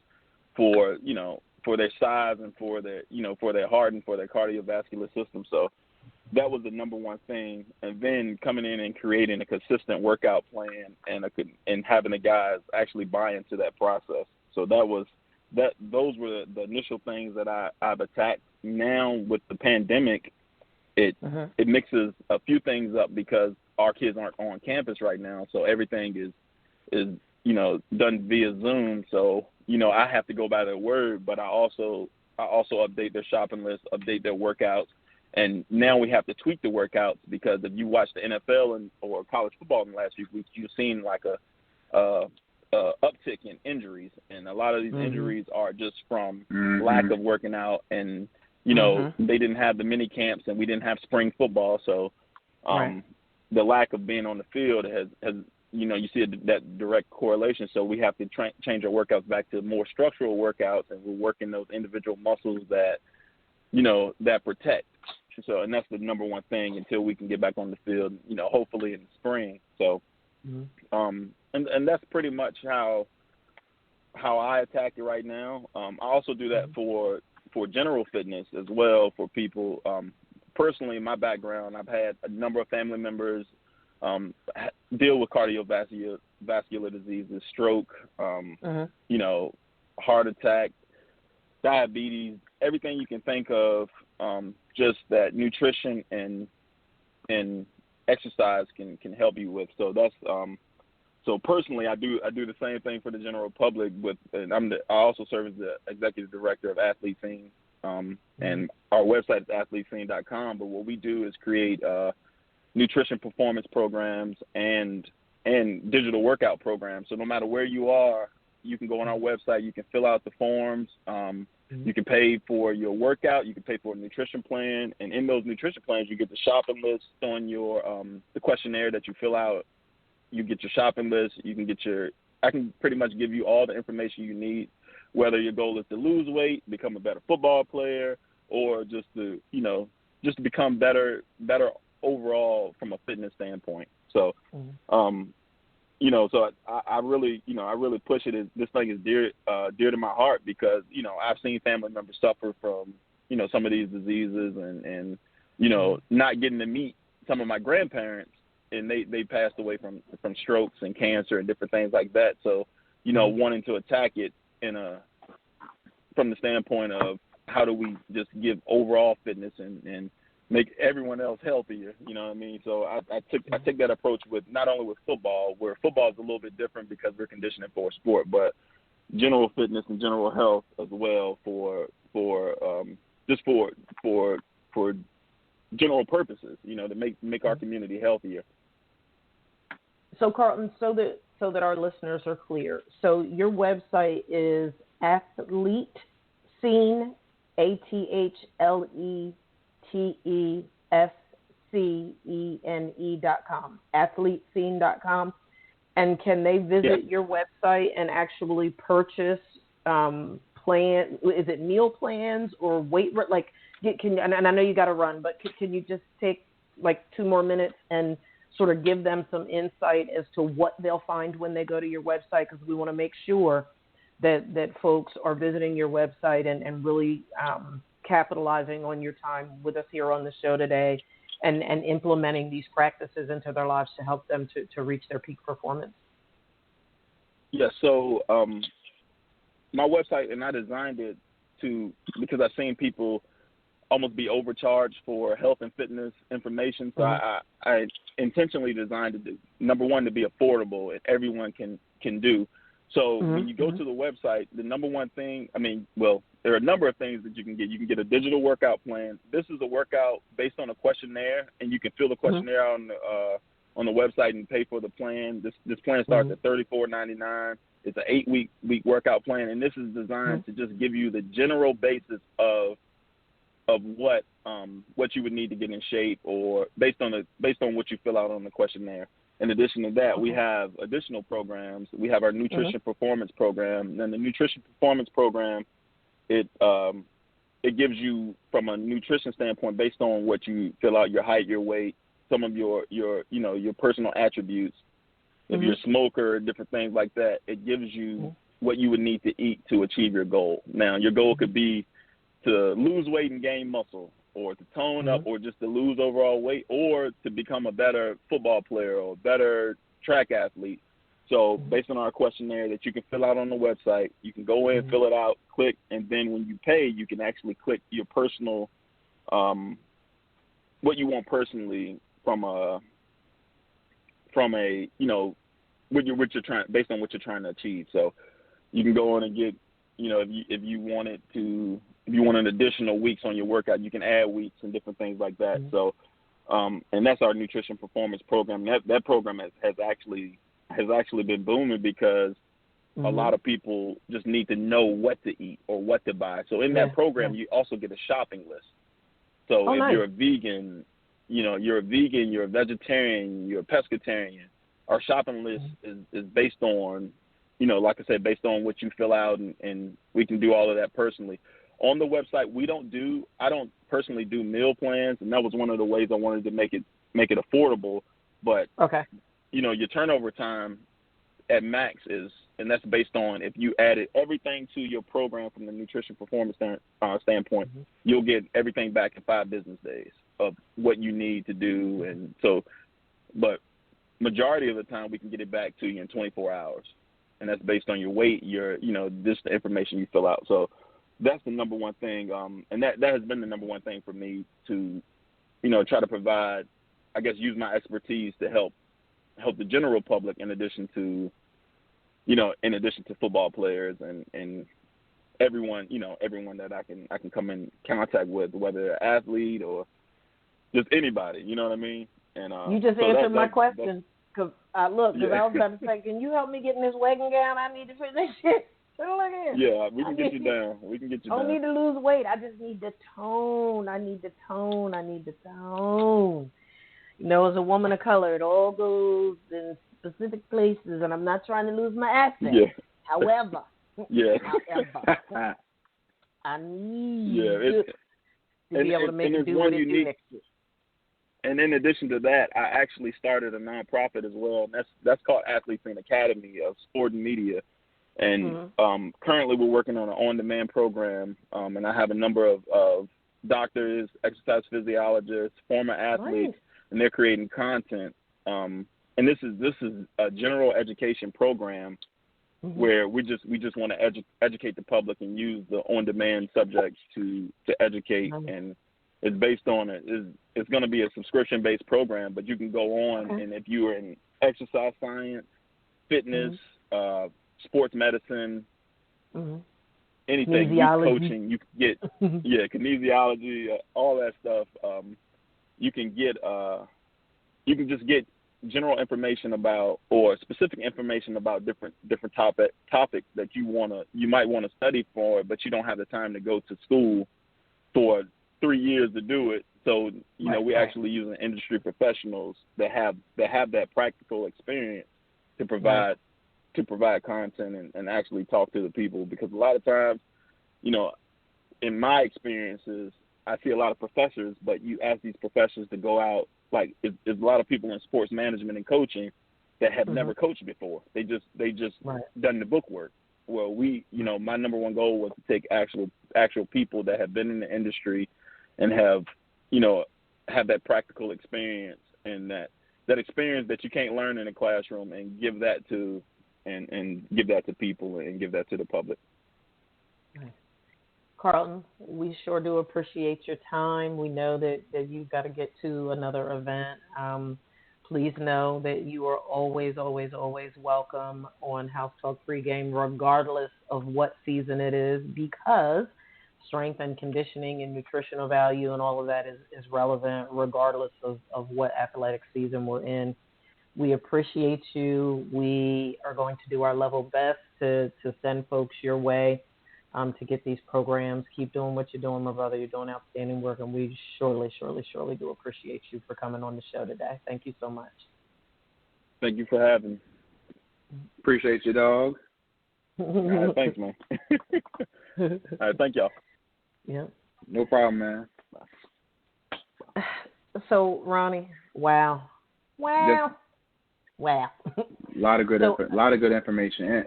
for, you know, for their size and for their, you know, for their heart and for their cardiovascular system. So that was the number one thing. And then coming in and creating a consistent workout plan and having the guys actually buy into that process. So those were the initial things that I've attacked. Now with the pandemic, it mixes a few things up because our kids aren't on campus right now. So everything is, you know, done via Zoom. So, you know, I have to go by their word, but I also update their shopping list, update their workouts. And now we have to tweak the workouts, because if you watch the NFL or college football in the last few weeks, you've seen like a uptick in injuries. And a lot of these injuries are just from lack of working out. And, you know, they didn't have the mini camps and we didn't have spring football. So the lack of being on the field has you know, you see that direct correlation. So we have to change our workouts back to more structural workouts, and we're working those individual muscles that, you know, that protect. So, and that's the number one thing until we can get back on the field, you know, hopefully in the spring. So, and that's pretty much how I attack it right now. I also do that for for general fitness as well for people. Personally, in my background, I've had a number of family members deal with cardiovascular diseases, stroke, you know, heart attack, diabetes, everything you can think of. Just that nutrition and exercise can help you with. So that's so personally, I do the same thing for the general public. And I also serve as the executive director of Athlete Scene, and our website is athletescene.com. But what we do is create nutrition performance programs and digital workout programs. So no matter where you are, you can go on our website. You can fill out the forms. You can pay for your workout. You can pay for a nutrition plan, and in those nutrition plans, you get the shopping list on your the questionnaire that you fill out. You get your shopping list. You can get I can pretty much give you all the information you need, whether your goal is to lose weight, become a better football player, or just to become better overall from a fitness standpoint. So, you know, so I really push it. This thing is dear to my heart because, you know, I've seen family members suffer from, you know, some of these diseases and you know, not getting to meet some of my grandparents, and they passed away from strokes and cancer and different things like that. So, you know, wanting to attack it from the standpoint of how do we just give overall fitness and make everyone else healthier, you know what I mean? So I took that approach with not only with football, where football is a little bit different because we're conditioning for a sport, but general fitness and general health as well for general purposes, you know, to make our community healthier. So Carlton, so that our listeners are clear, so your website is Athlete Scene, ATHLETESCENE.com, athletescene.com. And can they visit your website and actually purchase is it meal plans or weight, like, and I know you got to run, but can you just take like 2 more minutes and sort of give them some insight as to what they'll find when they go to your website? Because we want to make sure that folks are visiting your website and really capitalizing on your time with us here on the show today and implementing these practices into their lives to help them to reach their peak performance. Yeah, so my website, and I designed it because I've seen people almost be overcharged for health and fitness information. So I intentionally designed it, number one, to be affordable and everyone can do. So when you go to the website, the number one thing, there are a number of things that you can get. You can get a digital workout plan. This is a workout based on a questionnaire, and you can fill the questionnaire out on the website and pay for the plan. This plan starts at $34.99. It's an 8-week workout plan, and this is designed to just give you the general basis of what you would need to get in shape, or based on what you fill out on the questionnaire. In addition to that, we have additional programs. We have our nutrition performance program. And the nutrition performance program, it gives you, from a nutrition standpoint, based on what you fill out, your height, your weight, some of your personal attributes. If you're a smoker, different things like that, it gives you what you would need to eat to achieve your goal. Now, your goal could be to lose weight and gain muscle, or to tone up, or just to lose overall weight, or to become a better football player or a better track athlete. So based on our questionnaire that you can fill out on the website, you can go in, fill it out, click, and then when you pay, you can actually click your personal, what you want personally from a what you're trying, based on what you're trying to achieve. So you can go in and get, if you want an additional weeks on your workout, you can add weeks and different things like that. So, and that's our nutrition performance program. That program has actually been booming because a lot of people just need to know what to eat or what to buy. So in that program, you also get a shopping list. So if you're a vegan, you're a vegetarian, you're a pescatarian, our shopping list is based on, like I said, based on what you fill out, and we can do all of that personally. On the website, I don't personally do meal plans, and that was one of the ways I wanted to make it affordable. But your turnover time, at max is, and that's based on if you added everything to your program from the nutrition performance standpoint, you'll get everything back in 5 business days of what you need to do. And so, but majority of the time we can get it back to you in 24 hours. And that's based on your weight, just the information you fill out. So that's the number one thing. And that has been the number one thing for me to, try to provide, I guess, use my expertise to help the general public in addition to football players and everyone, everyone that I can come in contact with, whether an athlete or just anybody, you know what I mean? And you just answered my question. Because I was about to say, can you help me get in this wedding gown? I need to finish it. Look here. Yeah, we can get you down. I don't need to lose weight. I just need the tone. I need the tone. As a woman of color, it all goes in specific places, and I'm not trying to lose my accent. Yeah. However, yeah. I need to be able to make it do what it do next year. And in addition to that, I actually started a nonprofit as well. And that's called Athletes Academy of Sport and Media. And currently we're working on an on-demand program. And I have a number of doctors, exercise physiologists, former athletes, and they're creating content. And this is a general education program where we just want to educate the public and use the on-demand subjects to educate. And it's based on it's going to be a subscription-based program, but you can go on and if you are in exercise science, fitness, sports medicine, anything, youth coaching, you can get kinesiology, all that stuff. You can just get general information about or specific information about different topics that you might want to study for, but you don't have the time to go to school for 3 years to do it. So, we're actually using industry professionals that have that practical experience to provide content and actually talk to the people, because a lot of times, in my experiences, I see a lot of professors, but you ask these professors to go out, like there's a lot of people in sports management and coaching that have never coached before. They just done the book work. Well, my number one goal was to take actual people that have been in the industry and have that practical experience and that experience that you can't learn in a classroom, and give that to give that to people and give that to the public. Carlton, we sure do appreciate your time. We know that you've got to get to another event. Please know that you are always, always, always welcome on House Talk Pregame, regardless of what season it is, because strength and conditioning and nutritional value and all of that is relevant regardless of what athletic season we're in. We appreciate you. We are going to do our level best to send folks your way to get these programs. Keep doing what you're doing, my brother. You're doing outstanding work, and we surely, surely, surely do appreciate you for coming on the show today. Thank you so much. Thank you for having me. Appreciate you, dog. All right, thanks, man. All right, thank y'all. Yeah. No problem, man. So, Ronnie, wow. A lot of good information.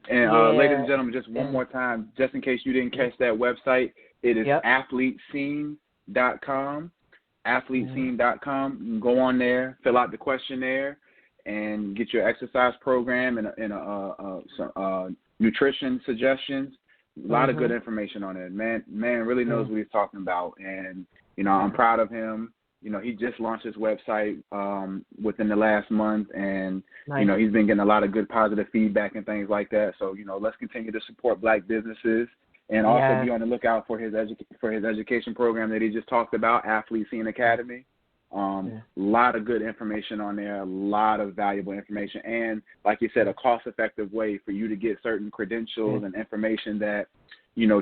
And ladies and gentlemen, just one more time, just in case you didn't catch that website, it is athletescene.com. Athletescene.com. You can go on there, fill out the questionnaire, and get your exercise program and some nutrition suggestions. A lot of good information on it. Man really knows what he's talking about, and I'm proud of him. He just launched his website within the last month, and he's been getting a lot of good positive feedback and things like that. So let's continue to support Black businesses, and also be on the lookout for his education program that he just talked about, Athletes Scene Academy. A lot of good information on there, a lot of valuable information, and like you said, a cost-effective way for you to get certain credentials and information that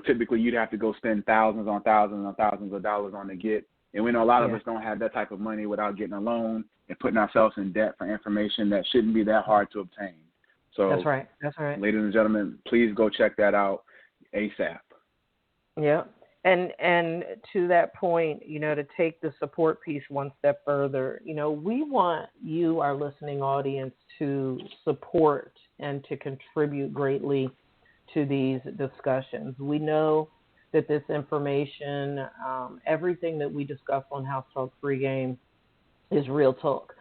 typically you'd have to go spend thousands on thousands of dollars on to get. And we know a lot of us don't have that type of money without getting a loan and putting ourselves in debt for information that shouldn't be that hard to obtain. So That's right. Ladies and gentlemen, please go check that out ASAP. Yeah. And to that point, to take the support piece one step further, we want you, our listening audience, to support and to contribute greatly to these discussions. We know that this information, everything that we discuss on House Talk Pregame is real talk.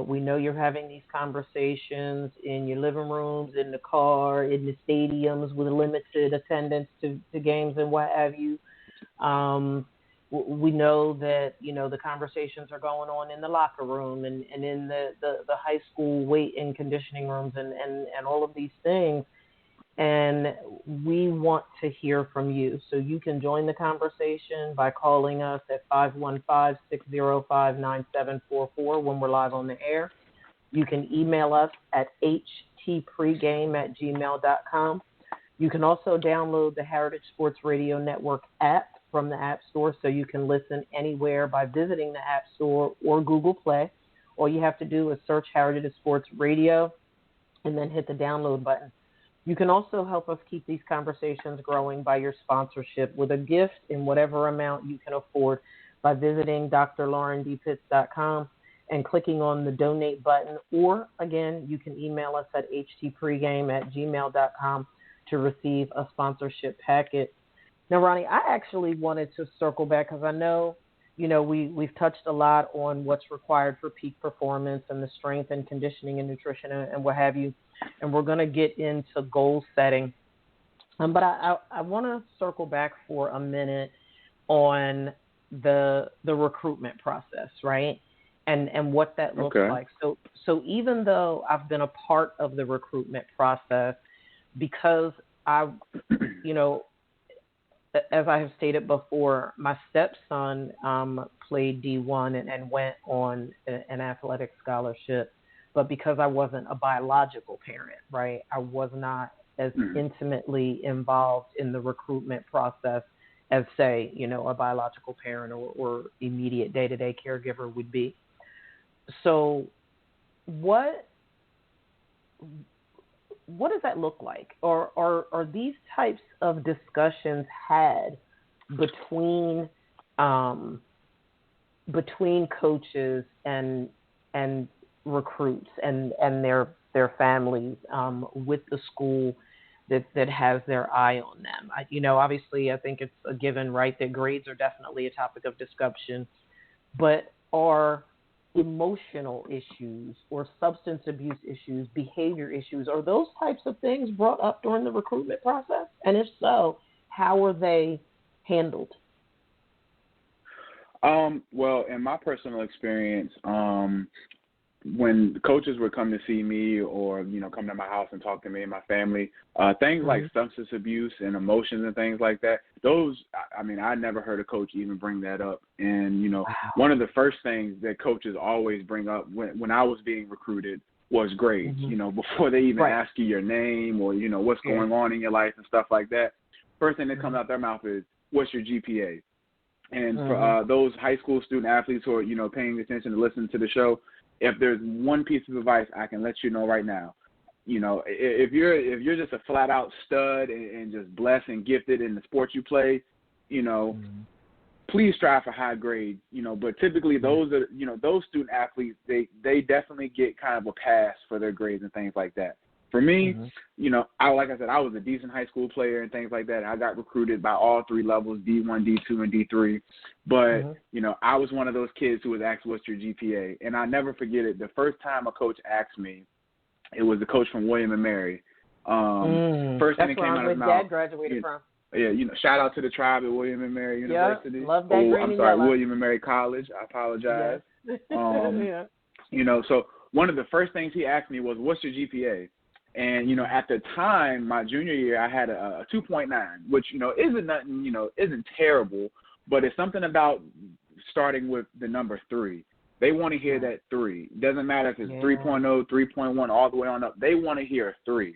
We know you're having these conversations in your living rooms, in the car, in the stadiums with limited attendance to games and what have you. We know that, the conversations are going on in the locker room and in the high school weight and conditioning rooms and all of these things. And we want to hear from you. So you can join the conversation by calling us at 515-605-9744 when we're live on the air. You can email us at htpregame@gmail.com. You can also download the Heritage Sports Radio Network app from the App Store, so you can listen anywhere by visiting the App Store or Google Play. All you have to do is search Heritage Sports Radio and then hit the download button. You can also help us keep these conversations growing by your sponsorship with a gift in whatever amount you can afford by visiting drlaurendpitts.com and clicking on the donate button. Or, again, you can email us at htpregame@gmail.com to receive a sponsorship packet. Now, Ronnie, I actually wanted to circle back because I know, we've touched a lot on what's required for peak performance and the strength and conditioning and nutrition and what have you. And we're going to get into goal setting. But I want to circle back for a minute on the recruitment process, right? And what that looks like. So even though I've been a part of the recruitment process, because I, as I have stated before, my stepson played D1 and went on an athletic scholarship. But because I wasn't a biological parent, right, I was not as intimately involved in the recruitment process as, say, a biological parent or immediate day-to-day caregiver would be. So what does that look like? Or are these types of discussions had between coaches and recruits and their families with the school that has their eye on them? Obviously, I think it's a given, right, that grades are definitely a topic of discussion, but are emotional issues or substance abuse issues, behavior issues, are those types of things brought up during the recruitment process? And if so, how are they handled? Well, in my personal experience, when the coaches would come to see me or, come to my house and talk to me and my family, things like substance abuse and emotions and things like that, those, I never heard a coach even bring that up. And, one of the first things that coaches always bring up when I was being recruited was grades, before they even ask you your name or, what's going on in your life and stuff like that. First thing that comes out their mouth is, what's your GPA? And for those high school student athletes who are, paying attention to listen to the show, if there's one piece of advice I can let you know right now, if you're just a flat out stud and just blessed and gifted in the sport you play, please strive for high grades. But typically those are those student athletes, they definitely get kind of a pass for their grades and things like that. For me, like I said, I was a decent high school player and things like that. I got recruited by all three levels, D1, D2, and D3. But, I was one of those kids who was asked, what's your GPA? And I never forget it. The first time a coach asked me, it was the coach from William & Mary. First thing that came out of his mouth. Dad graduated from. Yeah, shout out to the tribe at William & Mary University. Love that green I'm and sorry, yellow. William & Mary College. I apologize. Yes. So one of the first things he asked me was, what's your GPA? And, at the time, my junior year, I had a 2.9, which, isn't nothing, isn't terrible, but it's something about starting with the number 3. They want to hear that 3. Doesn't matter if it's 3.0, 3.1, all the way on up. They want to hear a 3.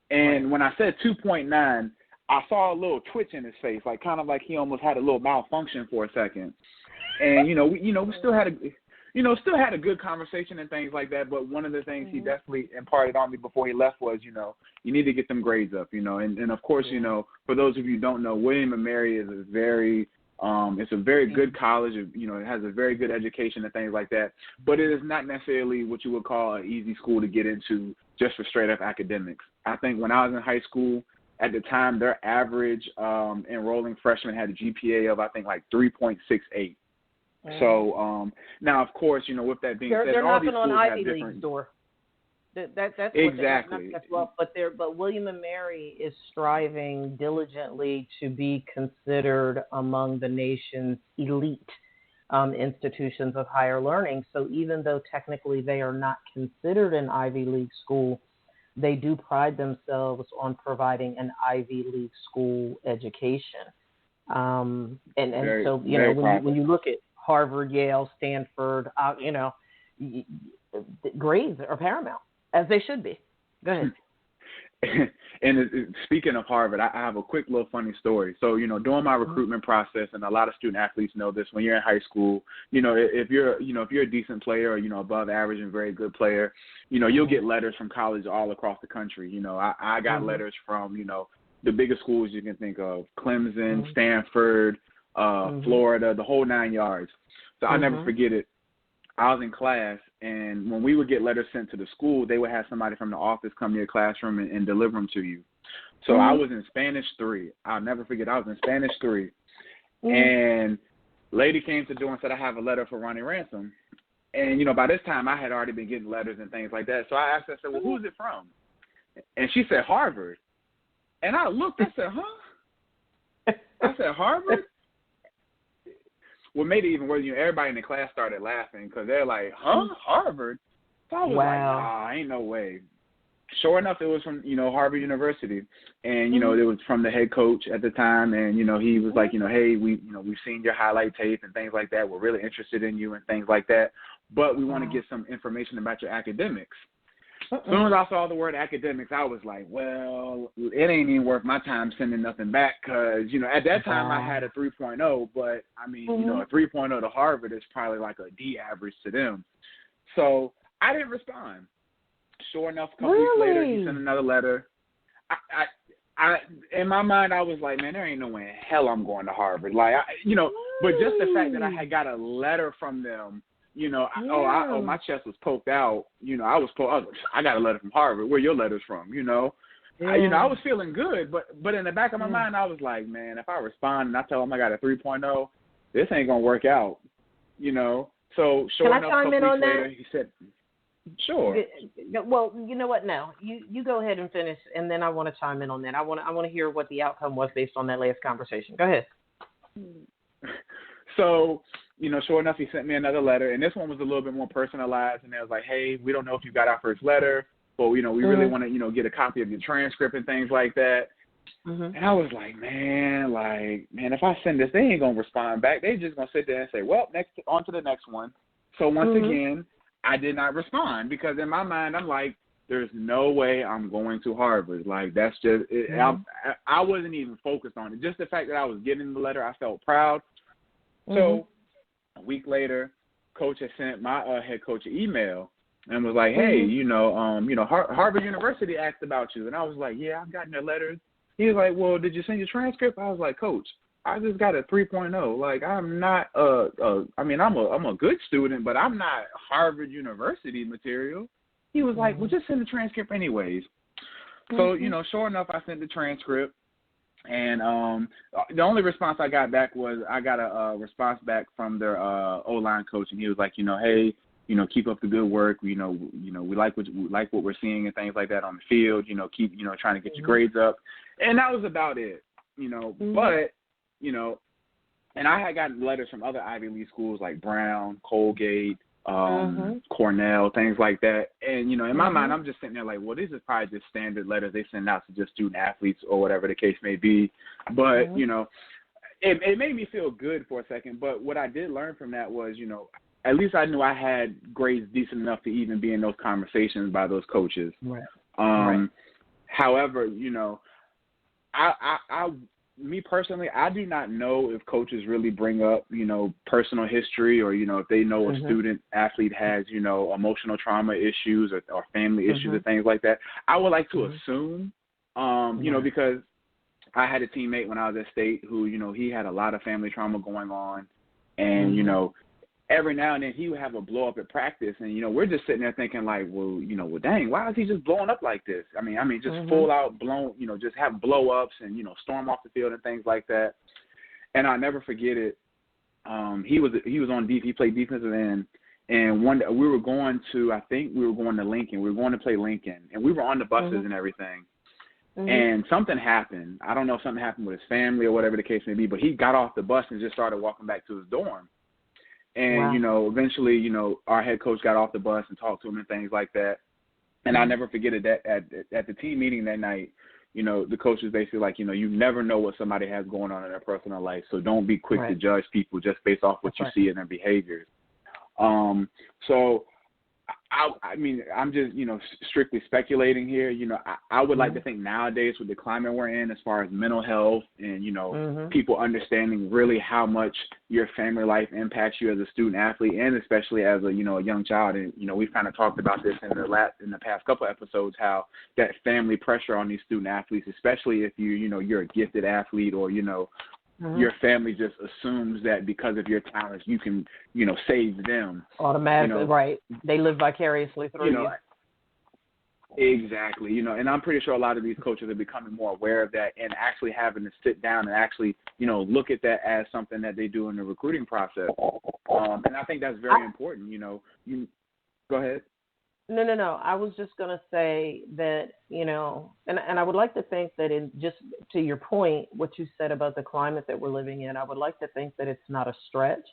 And when I said 2.9, I saw a little twitch in his face, like kind of like he almost had a little malfunction for a second. And, we still had still had a good conversation and things like that. But one of the things he definitely imparted on me before he left was, you need to get them grades up, and of course, for those of you who don't know, William & Mary is a very it's a very good college. It has a very good education and things like that. But it is not necessarily what you would call an easy school to get into just for straight up academics. I think when I was in high school, at the time, their average enrolling freshman had a GPA of, I think, like 3.68. So now, of course, with that being said, they're all these knocking on schools have Ivy different. League's door. That's exactly. But William and Mary is striving diligently to be considered among the nation's elite institutions of higher learning. So even though technically they are not considered an Ivy League school, they do pride themselves on providing an Ivy League school education. So when you look at Harvard, Yale, Stanford, grades are paramount, as they should be. Go ahead. And speaking of Harvard, I have a quick little funny story. So, during my recruitment process, and a lot of student athletes know this, when you're in high school, if you're a decent player or, above average and very good player, you'll get letters from colleges all across the country. I got letters from, the biggest schools you can think of, Clemson, Stanford, Florida, the whole 9 yards. So I'll never forget it. I was in class, and when we would get letters sent to the school, they would have somebody from the office come to your classroom and deliver them to you. So I was in Spanish 3. I'll never forget. I was in Spanish 3. And lady came to the door and said, I have a letter for Ronnie Ransome. And, by this time, I had already been getting letters and things like that. So I asked her, I said, well, who's it from? And she said, Harvard. And I looked, I said, huh? I said, Harvard? What made it even worse, everybody in the class started laughing because they're like, huh, Harvard? So I was like, nah, ain't no way. Sure enough, it was from, Harvard University. And, it was from the head coach at the time. And, he was like, hey, we've seen your highlight tape and things like that. We're really interested in you and things like that. But we want to get some information about your academics. As soon as I saw the word academics, I was like, well, it ain't even worth my time sending nothing back because, at that time I had a 3.0, but, I mean, a 3.0 to Harvard is probably like a D average to them. So I didn't respond. Sure enough, a couple weeks later, he sent another letter. I in my mind, I was like, man, there ain't no way in hell I'm going to Harvard. Like, but just the fact that I had got a letter from them, my chest was poked out. I got a letter from Harvard. Where your letters from? I was feeling good, but in the back of my mind, I was like, man, if I respond and I tell them I got a 3.0, this ain't gonna work out. So sure enough, a couple weeks later, he said, sure. Well, you know what? No, you go ahead and finish, and then I want to chime in on that. I want to hear what the outcome was based on that last conversation. Go ahead. So, sure enough, he sent me another letter, and this one was a little bit more personalized, and it was like, hey, we don't know if you got our first letter, but, we really want to, get a copy of your transcript and things like that. And I was like, man, if I send this, they ain't going to respond back. They just going to sit there and say, well, on to the next one. So once again, I did not respond because in my mind, I'm like, there's no way I'm going to Harvard. Like, that's just I wasn't even focused on it. Just the fact that I was getting the letter, I felt proud. So a week later, coach had sent my head coach an email and was like, hey, Harvard University asked about you. And I was like, yeah, I've gotten their letters. He was like, well, did you send your transcript? I was like, coach, I just got a 3.0. Like, I'm not I'm a good student, but I'm not Harvard University material. He was like, well, just send the transcript anyways. So, sure enough, I sent the transcript. And the only response I got back was I got a response back from their O-line coach, and he was like, hey, keep up the good work. We like what we're seeing and things like that on the field. Keep trying to get your grades up, and that was about it. But and I had gotten letters from other Ivy League schools like Brown, Colgate, Cornell, things like that. And, in my mind, I'm just sitting there like, well, these are probably just standard letters they send out to just student athletes or whatever the case may be. But, it made me feel good for a second. But what I did learn from that was, at least I knew I had grades decent enough to even be in those conversations by those coaches. Right. However, I me personally, I do not know if coaches really bring up, personal history or, if they know a student athlete has, emotional trauma issues or family issues and things like that. I would like to assume, because I had a teammate when I was at State who, he had a lot of family trauma going on. And, every now and then he would have a blow up at practice. And, we're just sitting there thinking like, well, dang, why is he just blowing up like this? I mean, just full out blown, just have blow ups and, storm off the field and things like that. And I'll never forget it. He was on he played defensive end. And one day we were going to Lincoln. We were going to play Lincoln. And we were on the buses and everything. And something happened. I don't know if something happened with his family or whatever the case may be, but he got off the bus and just started walking back to his dorm. And, eventually, our head coach got off the bus and talked to him and things like that. And I'll never forget it that at the team meeting that night, the coach was basically like, you never know what somebody has going on in their personal life. So don't be quick to judge people just based off what you see in their behaviors. So, I'm just, strictly speculating here. I would like to think nowadays with the climate we're in as far as mental health and, people understanding really how much your family life impacts you as a student athlete and especially as a, a young child. And, we've kind of talked about this in the past couple episodes, how that family pressure on these student athletes, especially if you're a gifted athlete or, your family just assumes that because of your talents, you can, save them. Automatically, right. They live vicariously through you. Exactly. And I'm pretty sure a lot of these coaches are becoming more aware of that and actually having to sit down and actually, look at that as something that they do in the recruiting process. And I think that's very important. Go ahead. No. I was just going to say that, and I would like to think that just to your point, what you said about the climate that we're living in, I would like to think that it's not a stretch.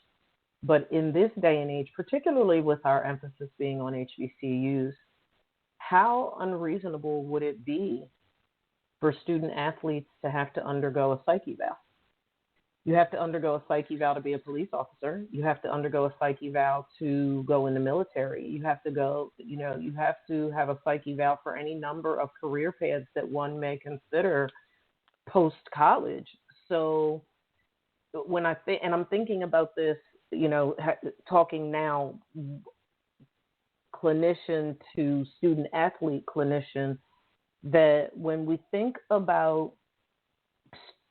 But in this day and age, particularly with our emphasis being on HBCUs, how unreasonable would it be for student athletes to have to undergo a psych eval? You have to undergo a psych eval to be a police officer. You have to undergo a psych eval to go in the military. You have to go, you have to have a psych eval for any number of career paths that one may consider post-college. So when and I'm thinking about this, talking now clinician to student athlete clinician, that when we think about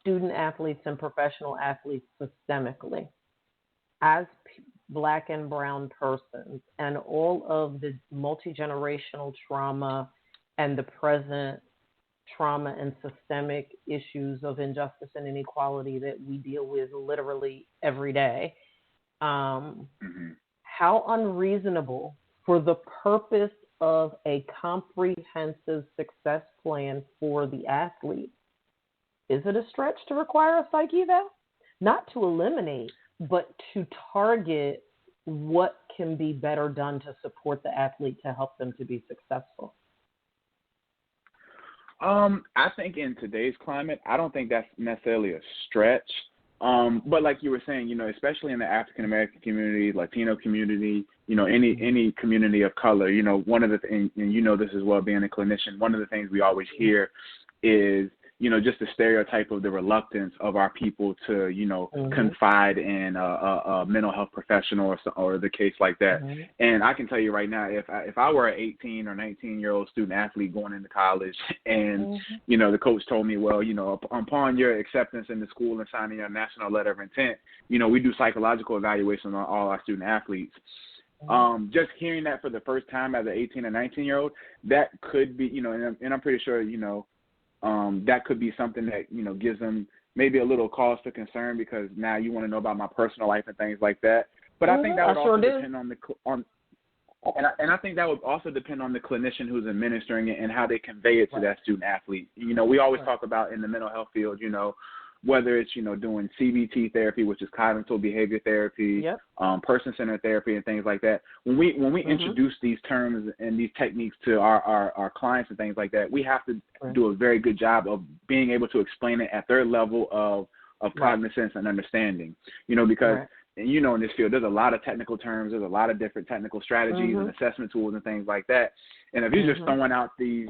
student athletes and professional athletes systemically, as Black and brown persons, and all of the multi-generational trauma and the present trauma and systemic issues of injustice and inequality that we deal with literally every day, how unreasonable for the purpose of a comprehensive success plan for the athlete. Is it a stretch to require a psych eval? Not to eliminate, but to target what can be better done to support the athlete to help them to be successful. I think in today's climate, I don't think that's necessarily a stretch. But like you were saying, especially in the African American community, Latino community, any community of color, one of the things, and this as well, being a clinician, one of the things we always hear is, just the stereotype of the reluctance of our people to, confide in a mental health professional or the case like that. And I can tell you right now, if I were an 18 or 19-year-old student athlete going into college and, the coach told me, well, upon your acceptance in the school and signing your national letter of intent, we do psychological evaluation on all our student athletes. Just hearing that for the first time as an 18 or 19-year-old, that could be, and I'm pretty sure, that could be something that, gives them maybe a little cause for concern because now you want to know about my personal life and things like that. But I think that would also depend on and I think that would also depend on the clinician who's administering it and how they convey it to that student athlete. We always talk about in the mental health field, whether it's, doing CBT therapy, which is cognitive behavior therapy, person-centered therapy and things like that. When we introduce these terms and these techniques to our clients and things like that, we have to do a very good job of being able to explain it at their level of cognizance and understanding, because and you know, in this field, there's a lot of technical terms, there's a lot of different technical strategies and assessment tools and things like that. And if you're just throwing out these,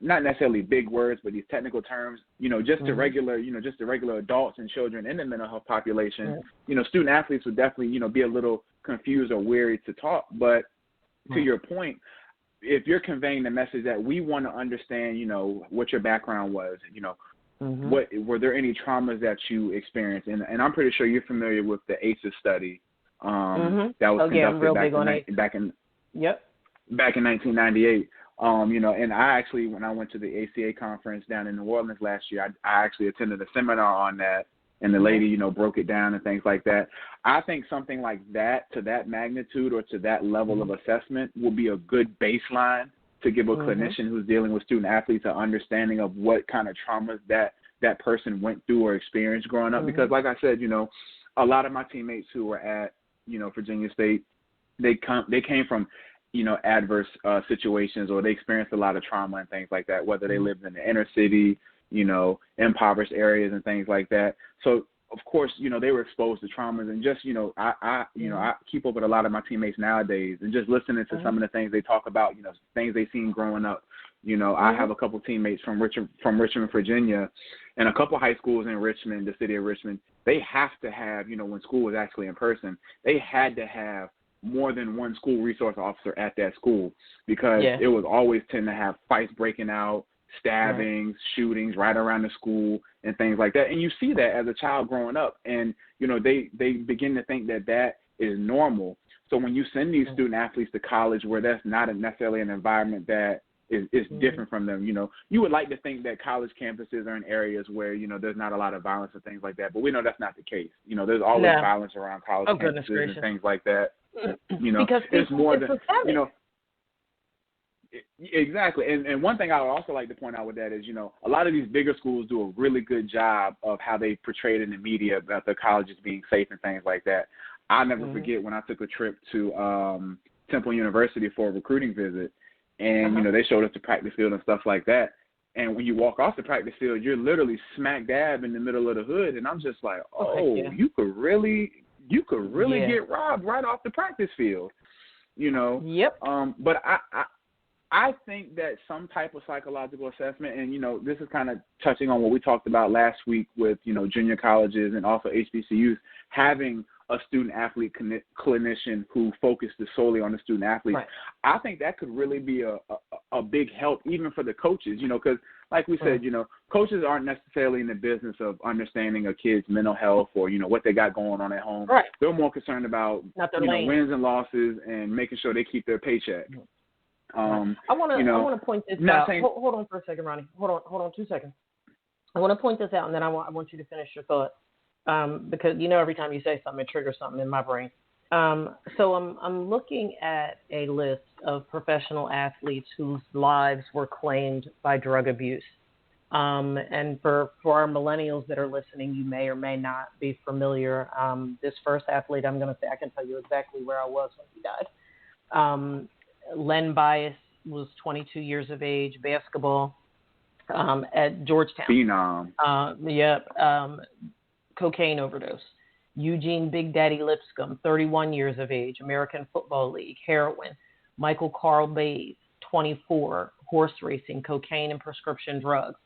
not necessarily big words, but these technical terms, just to regular, just the regular adults and children in the mental health population, student athletes would definitely, be a little confused or weary to talk. But to your point, if you're conveying the message that we want to understand, what your background was, what were there any traumas that you experienced? And I'm pretty sure you're familiar with the ACEs study that was conducted back in 1998. And I actually, when I went to the ACA conference down in New Orleans last year, I actually attended a seminar on that, and the lady, broke it down and things like that. I think something like that, to that magnitude or to that level of assessment, will be a good baseline to give a clinician who's dealing with student athletes an understanding of what kind of traumas that person went through or experienced growing up. Because like I said, a lot of my teammates who were at, Virginia State, they came from, adverse situations, or they experienced a lot of trauma and things like that, whether they lived in the inner city, impoverished areas and things like that. So of course, they were exposed to traumas, and just, I keep up with a lot of my teammates nowadays, and just listening to some of the things they talk about, things they've seen growing up. I have a couple teammates from Richmond, Virginia, and a couple high schools in Richmond, the city of Richmond. They have to have, when school was actually in person, they had to have more than one school resource officer at that school, because it was always tend to have fights breaking out, stabbings, shootings right around the school and things like that. And you see that as a child growing up, and, they begin to think that is normal. So when you send these student athletes to college where that's not necessarily an environment that is different from them, you would like to think that college campuses are in areas where, there's not a lot of violence and things like that. But we know that's not the case. There's always violence around college campuses and things like that. Because it's more than, exactly. And one thing I would also like to point out with that is, a lot of these bigger schools do a really good job of how they portray it in the media about their colleges being safe and things like that. I'll never forget when I took a trip to Temple University for a recruiting visit, and, they showed us the practice field and stuff like that. And when you walk off the practice field, you're literally smack dab in the middle of the hood. And I'm just like, you could really get robbed right off the practice field, But I think that some type of psychological assessment, and, this is kind of touching on what we talked about last week with, junior colleges and also HBCUs, having a student-athlete clinician who focuses solely on the student-athletes. Right. I think that could really be a big help even for the coaches, because like we said, coaches aren't necessarily in the business of understanding a kid's mental health or, what they got going on at home. Right. They're more concerned about, wins and losses and making sure they keep their paycheck. I want to point this out. Hold on for a second, Ronnie. Hold on 2 seconds. I want to point this out, and then I want you to finish your thought, because every time you say something, it triggers something in my brain. So I'm looking at a list of professional athletes whose lives were claimed by drug abuse. And for our millennials that are listening, you may or may not be familiar. This first athlete, I'm going to say, I can tell you exactly where I was when he died. Len Bias was 22 years of age, basketball at Georgetown. Phenom. Cocaine overdose. Eugene Big Daddy Lipscomb, 31 years of age, American Football League, heroin. Michael Carl Bays, 24, horse racing, cocaine and prescription drugs.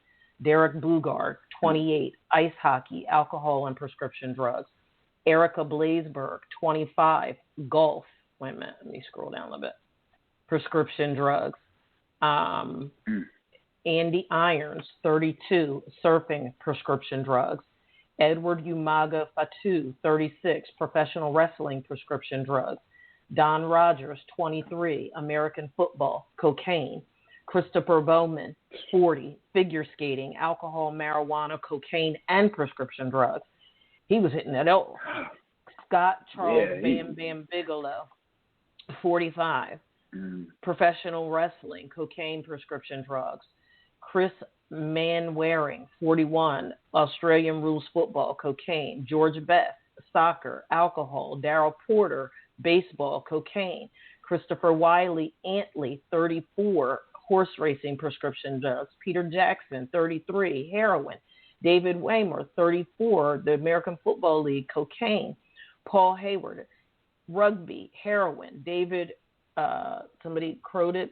Derek Bugard, 28, ice hockey, alcohol and prescription drugs. Erica Blaisberg, 25, golf. Wait a minute, let me scroll down a little bit. Prescription drugs. Andy Irons, 32, surfing, prescription drugs. Edward Umaga Fatu, 36, professional wrestling, prescription drugs. Don Rogers, 23, American football, cocaine. Christopher Bowman, 40, figure skating, alcohol, marijuana, cocaine, and prescription drugs. He was hitting it all. Scott Charles Bam Bam Bigelow, 45, professional wrestling, cocaine, prescription drugs. Chris Manwaring, 41, Australian rules football, cocaine. George Best, soccer, alcohol. Darryl Porter, baseball, cocaine. Christopher Wiley Antley, 34, horse racing, prescription drugs. Peter Jackson, 33, heroin. David Waymer, 34, the American Football League, cocaine. Paul Hayward, rugby, heroin, David, somebody Crowdip,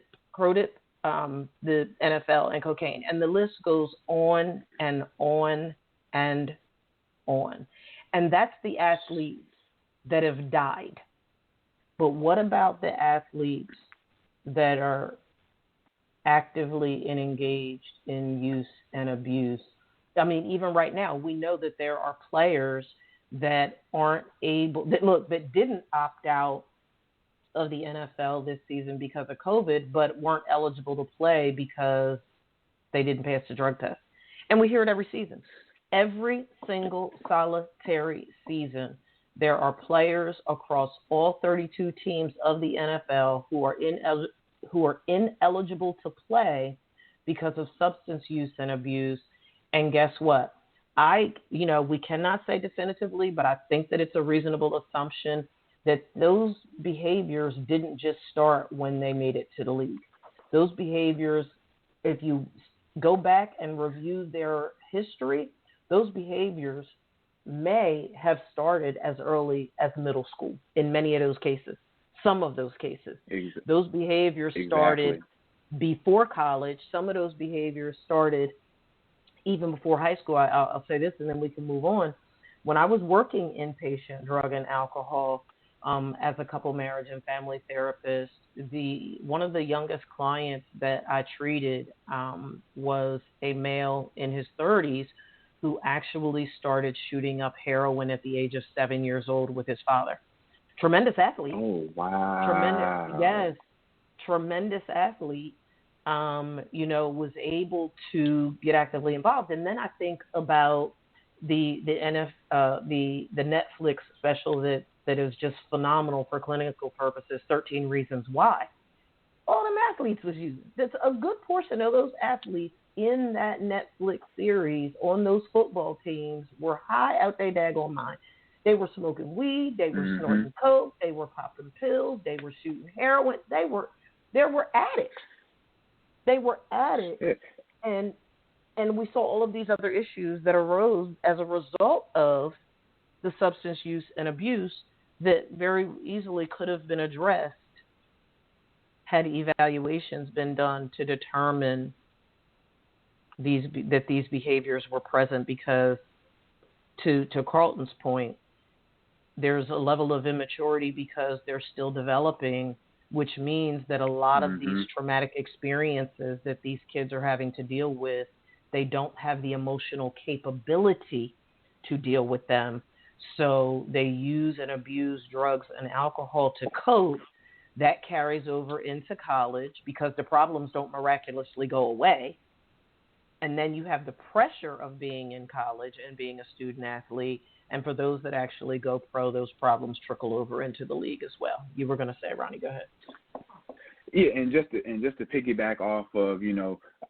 the NFL, and cocaine. And the list goes on and on and on. And that's the athletes that have died. But what about the athletes that are actively engaged in use and abuse? I mean, even right now, we know that there are players that aren't able, that didn't opt out of the NFL this season because of COVID, but weren't eligible to play because they didn't pass the drug test. And we hear it every season. Every single solitary season, there are players across all 32 teams of the NFL who are ineligible to play because of substance use and abuse. And guess what? We cannot say definitively, but I think that it's a reasonable assumption that those behaviors didn't just start when they made it to the league. Those behaviors, if you go back and review their history, those behaviors may have started as early as middle school in many of those cases. Some of those cases. Those behaviors started before college. Some of those behaviors started even before high school. I'll say this and then we can move on. When I was working inpatient drug and alcohol as a couple marriage and family therapist, one of the youngest clients that I treated was a male in his 30s who actually started shooting up heroin at the age of 7 years old with his father. Tremendous athlete. Oh, wow. Tremendous athlete. Was able to get actively involved. And then I think about the Netflix special that is just phenomenal for clinical purposes, 13 Reasons Why. All them athletes was using. That's a good portion of those athletes in that Netflix series on those football teams were high out their daggone mind. They were smoking weed, they were snorting coke, they were popping pills, they were shooting heroin, they were addicts. They were addicts, and we saw all of these other issues that arose as a result of the substance use and abuse that very easily could have been addressed had evaluations been done to determine that these behaviors were present. Because to Carlton's point, there's a level of immaturity because they're still developing, which means that a lot of these traumatic experiences that these kids are having to deal with, they don't have the emotional capability to deal with them. So they use and abuse drugs and alcohol to cope. That carries over into college because the problems don't miraculously go away. And then you have the pressure of being in college and being a student athlete. And for those that actually go pro, those problems trickle over into the league as well. You were going to say, Ronnie, go ahead. Yeah, and just to piggyback off of, you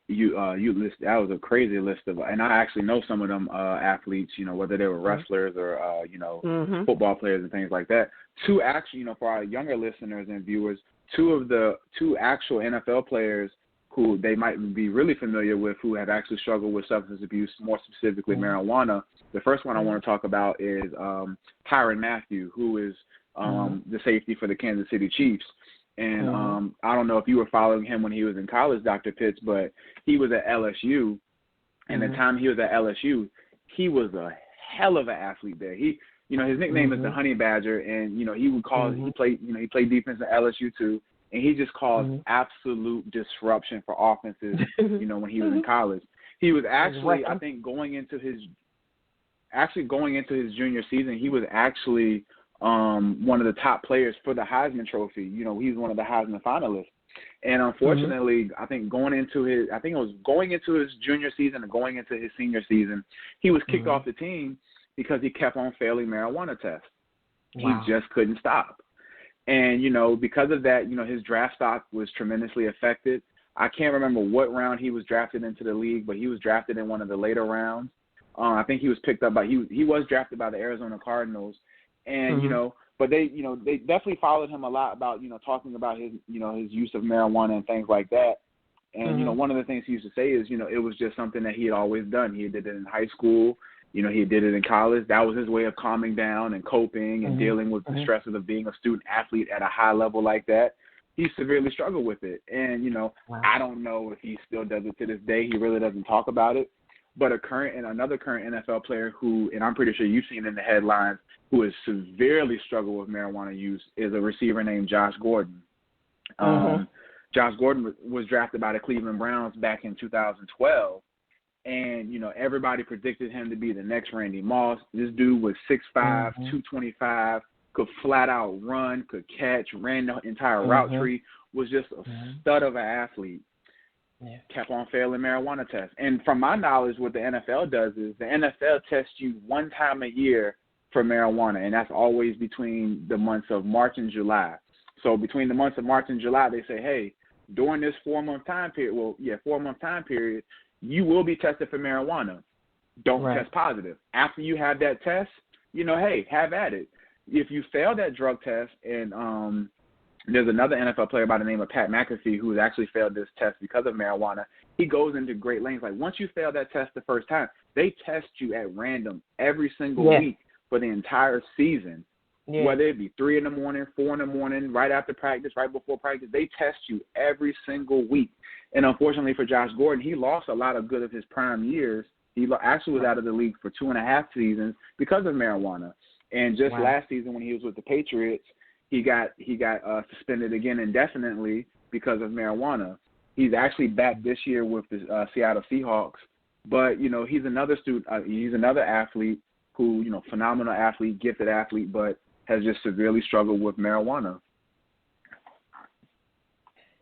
list, that was a crazy list of, and I actually know some of them athletes, whether they were wrestlers or football players and things like that. Two actually, for our younger listeners and viewers, two actual NFL players who they might be really familiar with who have actually struggled with substance abuse, more specifically marijuana. The first one I want to talk about is Tyrann Mathieu, who is the safety for the Kansas City Chiefs. And I don't know if you were following him when he was in college, Dr. Pitts, but he was at LSU. And the time he was at LSU, he was a hell of an athlete there. His nickname is the Honey Badger, and he would call he played defense at LSU too, and he just caused absolute disruption for offenses. When he was in college, he was actually I think going into his junior season, he was actually one of the top players for the Heisman Trophy. He's one of the Heisman finalists. And unfortunately, I think going into his junior season or going into his senior season, he was kicked off the team because he kept on failing marijuana tests. Wow. He just couldn't stop. And, because of that, his draft stock was tremendously affected. I can't remember what round he was drafted into the league, but he was drafted in one of the later rounds. I think he was picked up by he was drafted by the Arizona Cardinals. And, but they definitely followed him a lot about, talking about his, his use of marijuana and things like that. And, one of the things he used to say is, it was just something that he had always done. He did it in high school. You know, he did it in college. That was his way of calming down and coping and dealing with the stresses of being a student athlete at a high level like that. He severely struggled with it. And, you know, I don't know if he still does it to this day. He really doesn't talk about it. But another current NFL player who, and I'm pretty sure you've seen in the headlines, who has severely struggled with marijuana use is a receiver named Josh Gordon. Josh Gordon was drafted by the Cleveland Browns back in 2012. And, you know, everybody predicted him to be the next Randy Moss. This dude was 6'5", 225, could flat out run, could catch, ran the entire route tree, was just a stud of an athlete. Yeah. Kept on failing marijuana tests. And from my knowledge, what the NFL does is the NFL tests you one time a year for marijuana, and that's always between the months of March and July. So between the months of March and July, they say, hey, during this 4-month time period, you will be tested for marijuana. Don't test positive. After you have that test, you know, hey, have at it. If you fail that drug test, and there's another NFL player by the name of Pat McAfee who has actually failed this test because of marijuana, he goes into great lengths. Like, once you fail that test the first time, they test you at random every single week for the entire season. Yeah. Whether it be 3 in the morning, 4 in the morning, right after practice, right before practice, they test you every single week. And unfortunately for Josh Gordon, he lost a lot of good of his prime years. He actually was out of the league for 2.5 seasons because of marijuana. And just last season when he was with the Patriots, he got suspended again indefinitely because of marijuana. He's actually back this year with the Seattle Seahawks. But, you know, he's another he's another athlete who, you know, phenomenal athlete, gifted athlete, but has just severely struggled with marijuana.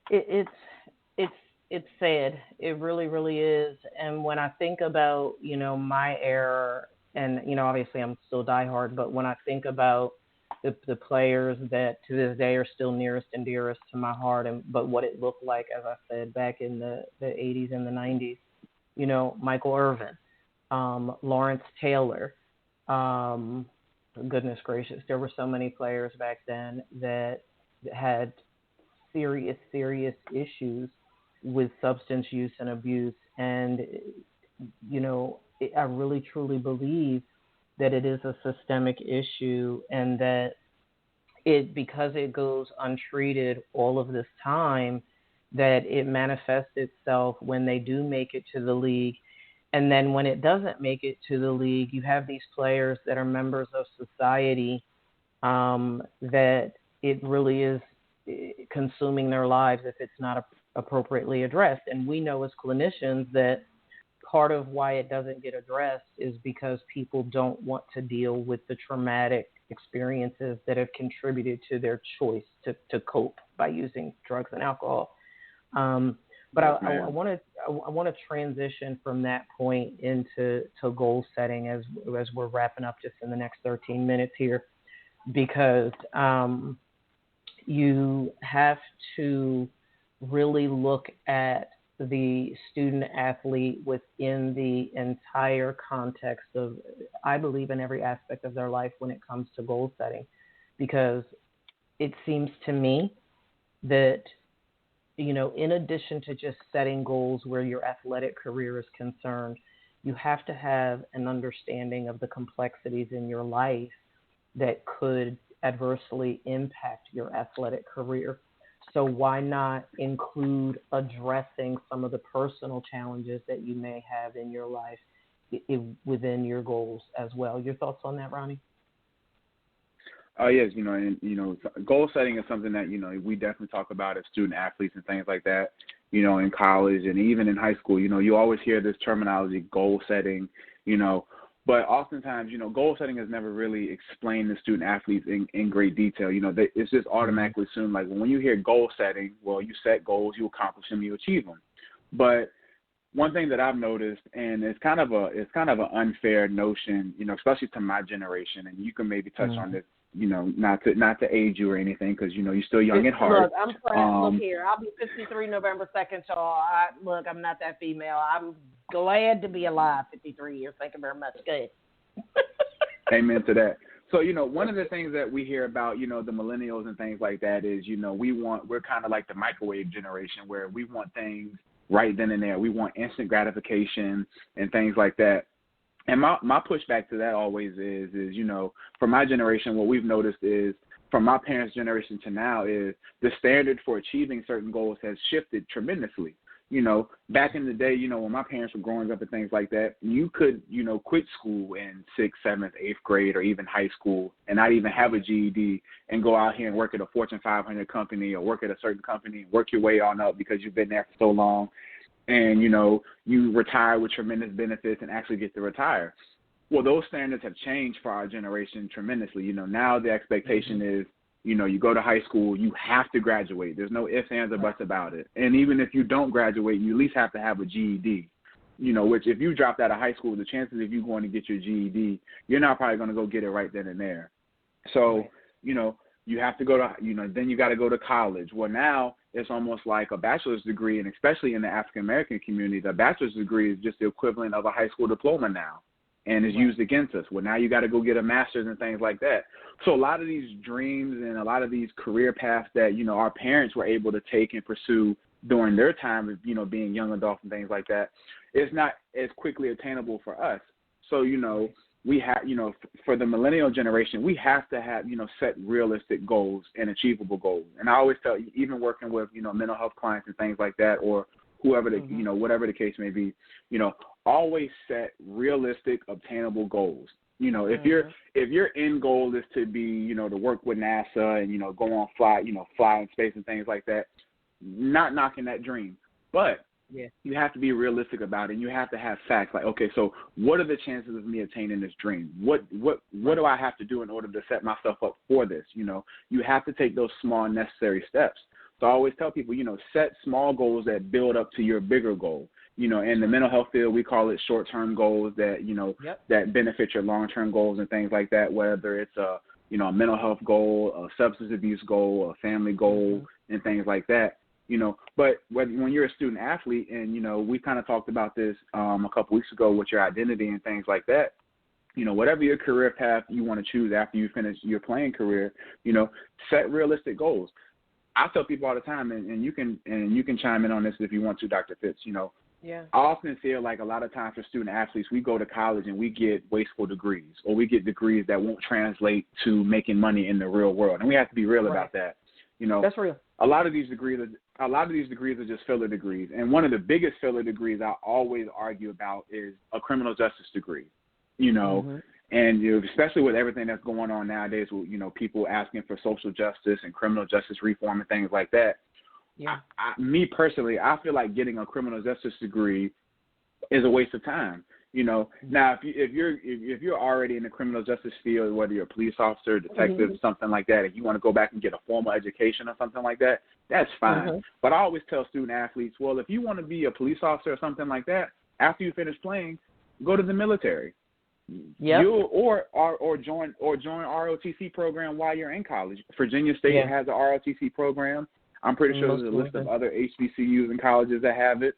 It's sad. It really, really is. And when I think about, you know, my era, and, you know, obviously I'm still diehard, but when I think about the players that to this day are still nearest and dearest to my heart, but what it looked like, as I said, back in the 80s and the 90s, you know, Michael Irvin, Lawrence Taylor, goodness gracious, there were so many players back then that had serious issues with substance use and abuse. And, you know, I really truly believe that it is a systemic issue, and that because it goes untreated all of this time, that it manifests itself when they do make it to the league. And then when it doesn't make it to the league, you have these players that are members of society, that it really is consuming their lives if it's not appropriately addressed. And we know as clinicians that part of why it doesn't get addressed is because people don't want to deal with the traumatic experiences that have contributed to their choice to cope by using drugs and alcohol. But I want to transition from that point into goal setting as we're wrapping up just in the next 13 minutes here, because you have to really look at the student athlete within the entire context of, I believe, in every aspect of their life when it comes to goal setting, because it seems to me that, you know, in addition to just setting goals where your athletic career is concerned, you have to have an understanding of the complexities in your life that could adversely impact your athletic career. So why not include addressing some of the personal challenges that you may have in your life within your goals as well? Your thoughts on that, Ronnie? Yes, you know, and, you know, goal setting is something that, you know, we definitely talk about as student athletes and things like that, you know, in college and even in high school. You know, you always hear this terminology, goal setting, you know, but oftentimes, you know, goal setting is never really explained to student athletes in great detail. You know, it's just automatically assumed, like, when you hear goal setting, well, you set goals, you accomplish them, you achieve them. But one thing that I've noticed, and it's kind of an unfair notion, you know, especially to my generation, and you can maybe touch on this, you know, not to age you or anything, because, you know, you're still young at heart. Look, I'm proud. Look here, I'll be 53 November 2nd, so I'm not that female. I'm glad to be alive 53 years. Thank you very much. Good. Amen to that. So, you know, one of the things that we hear about, you know, the millennials and things like that is, you know, we're kind of like the microwave generation, where we want things right then and there. We want instant gratification and things like that. And my pushback to that always is, you know, for my generation, what we've noticed is, from my parents' generation to now, is the standard for achieving certain goals has shifted tremendously. You know, back in the day, you know, when my parents were growing up and things like that, you could, you know, quit school in 6th, 7th, 8th grade, or even high school, and not even have a GED, and go out here and work at a Fortune 500 company or work at a certain company and work your way on up because you've been there for so long. And, you know, you retire with tremendous benefits and actually get to retire. Well, those standards have changed for our generation tremendously. You know, now the expectation is, you know, you go to high school, you have to graduate. There's no ifs, ands, or buts about it. And even if you don't graduate, you at least have to have a GED, you know, which if you dropped out of high school, the chances of you going to get your GED, you're not probably going to go get it right then and there. So, you know, you have to go to, you know, then you got to go to college. Well, now it's almost like a bachelor's degree, and especially in the African-American community, the bachelor's degree is just the equivalent of a high school diploma now, and is used against us. Well, now you got to go get a master's and things like that. So a lot of these dreams and a lot of these career paths that, you know, our parents were able to take and pursue during their time of, you know, being young adults and things like that, it's not as quickly attainable for us. So, you know, we have, you know, for the millennial generation, we have to have, you know, set realistic goals and achievable goals. And I always tell you, even working with, you know, mental health clients and things like that, or whoever the, you know, whatever the case may be, you know, always set realistic, obtainable goals. You know, if your end goal is to be, you know, to work with NASA and, you know, go on fly in space and things like that, not knocking that dream, but you have to be realistic about it, and you have to have facts. Like, okay, so what are the chances of me attaining this dream? What do I have to do in order to set myself up for this? You know, you have to take those small necessary steps. So I always tell people, you know, set small goals that build up to your bigger goal. You know, in the mental health field, we call it short-term goals that, you know, that benefit your long-term goals and things like that, whether it's a, you know, a mental health goal, a substance abuse goal, a family goal, and things like that. You know, but when you're a student athlete, and, you know, we kind of talked about this a couple weeks ago with your identity and things like that, you know, whatever your career path you want to choose after you finish your playing career, you know, set realistic goals. I tell people all the time, and you can chime in on this if you want to, Dr. Fitz, you know, I often feel like a lot of times for student athletes, we go to college and we get wasteful degrees, or we get degrees that won't translate to making money in the real world. And we have to be real about that. You know, that's real. A lot of these degrees are just filler degrees. And one of the biggest filler degrees I always argue about is a criminal justice degree, you know, and you know, especially with everything that's going on nowadays with, you know, people asking for social justice and criminal justice reform and things like that. Me personally, I feel like getting a criminal justice degree is a waste of time. You know, now if you're already in the criminal justice field, whether you're a police officer, detective, something like that, if you want to go back and get a formal education or something like that, that's fine. But I always tell student athletes, well, if you want to be a police officer or something like that, after you finish playing, go to the military. Or join ROTC program while you're in college. Virginia State has an ROTC program. I'm pretty sure there's a list of other HBCUs and colleges that have it.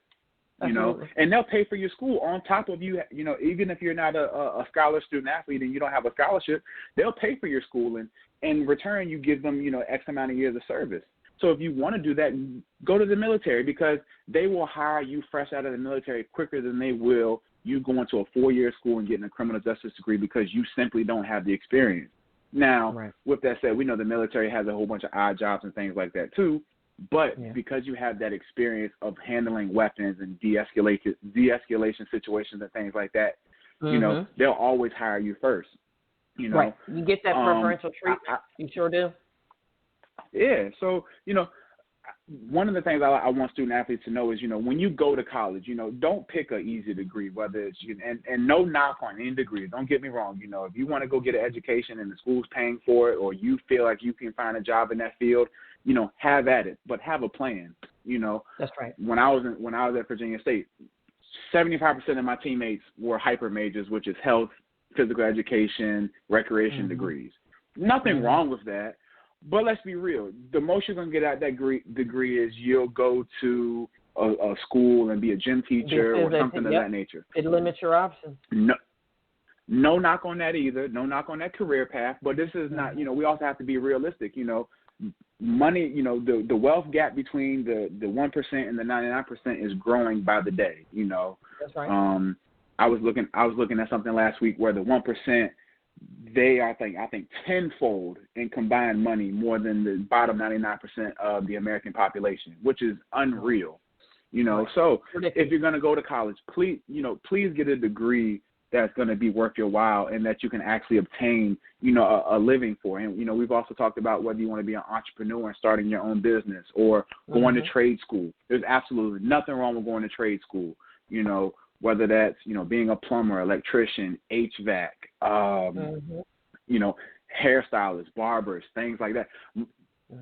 You know, and they'll pay for your school on top of you. You know, even if you're not a scholar student athlete and you don't have a scholarship, they'll pay for your school, and in return you give them, you know, X amount of years of service. So if you want to do that, go to the military, because they will hire you fresh out of the military quicker than they will you going to a 4-year school and getting a criminal justice degree, because you simply don't have the experience. Now, with that said, we know the military has a whole bunch of odd jobs and things like that too. But because you have that experience of handling weapons and de-escalation situations and things like that, you know, they'll always hire you first. You know, you get that preferential treatment. You sure do. Yeah. So, you know, one of the things I want student athletes to know is, you know, when you go to college, you know, don't pick an easy degree, whether it's, and no knock on any degree. Don't get me wrong. You know, if you want to go get an education and the school's paying for it, or you feel like you can find a job in that field, you know, have at it, but have a plan. You know, that's right. When I was at Virginia State, 75% of my teammates were hyper majors, which is health, physical education, recreation degrees. Nothing wrong with that. But let's be real. The most you're going to get out that degree is you'll go to a school and be a gym teacher or something of that nature. It limits your options. No knock on that either. No knock on that career path. But this is not, you know, we also have to be realistic. You know, money, you know, the wealth gap between the 1% and the 99% is growing by the day, you know. That's right. I was looking at something last week where the 1%, they I think tenfold in combined money more than the bottom 99% of the American population, which is unreal. So if you're going to go to college, please get a degree that's going to be worth your while and that you can actually obtain, a living for. And, we've also talked about whether you want to be an entrepreneur and starting your own business or going to trade school. There's absolutely nothing wrong with going to trade school, whether that's, being a plumber, electrician, HVAC, hairstylists, barbers, things like that.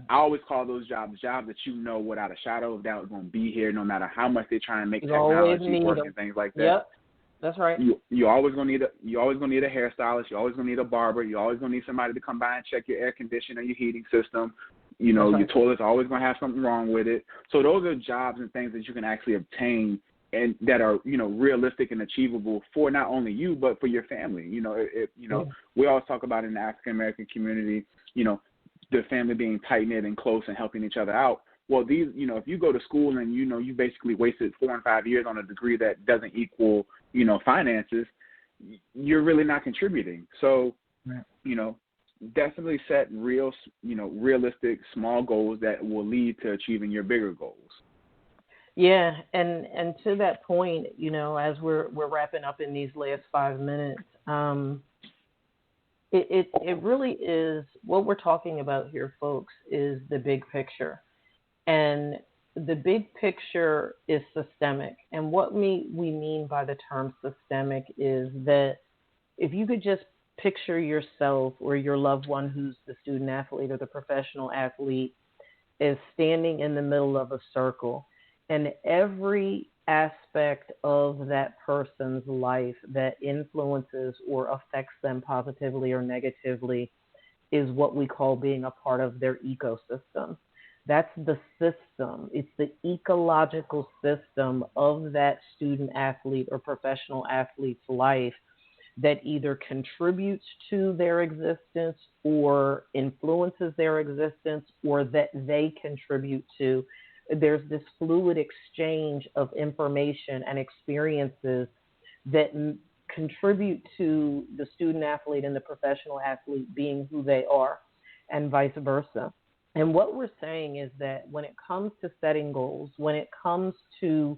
I always call those jobs that without a shadow of doubt is going to be here no matter how much they try and make technology work and things like that. Yep, that's right. You always gonna need a hairstylist. You always gonna need a barber. You always gonna need somebody to come by and check your air conditioner, your heating system. Your toilet's always gonna have something wrong with it. So those are jobs and things that you can actually obtain and that are realistic and achievable for not only you but for your family. We always talk about in the African American community, the family being tight knit and close and helping each other out. Well, these, if you go to school and you basically wasted 4 and 5 years on a degree that doesn't equal, finances, you're really not contributing. So, definitely set realistic small goals that will lead to achieving your bigger goals. Yeah, and to that point, as we're wrapping up in these last 5 minutes, it really is what we're talking about here, folks, is the big picture. And the big picture is systemic. And what we mean by the term systemic is that if you could just picture yourself or your loved one who's the student athlete or the professional athlete as standing in the middle of a circle, and every aspect of that person's life that influences or affects them positively or negatively is what we call being a part of their ecosystem. That's the system. It's the ecological system of that student athlete or professional athlete's life that either contributes to their existence or influences their existence or that they contribute to. There's this fluid exchange of information and experiences that contribute to the student athlete and the professional athlete being who they are, and vice versa. And what we're saying is that when it comes to setting goals, when it comes to,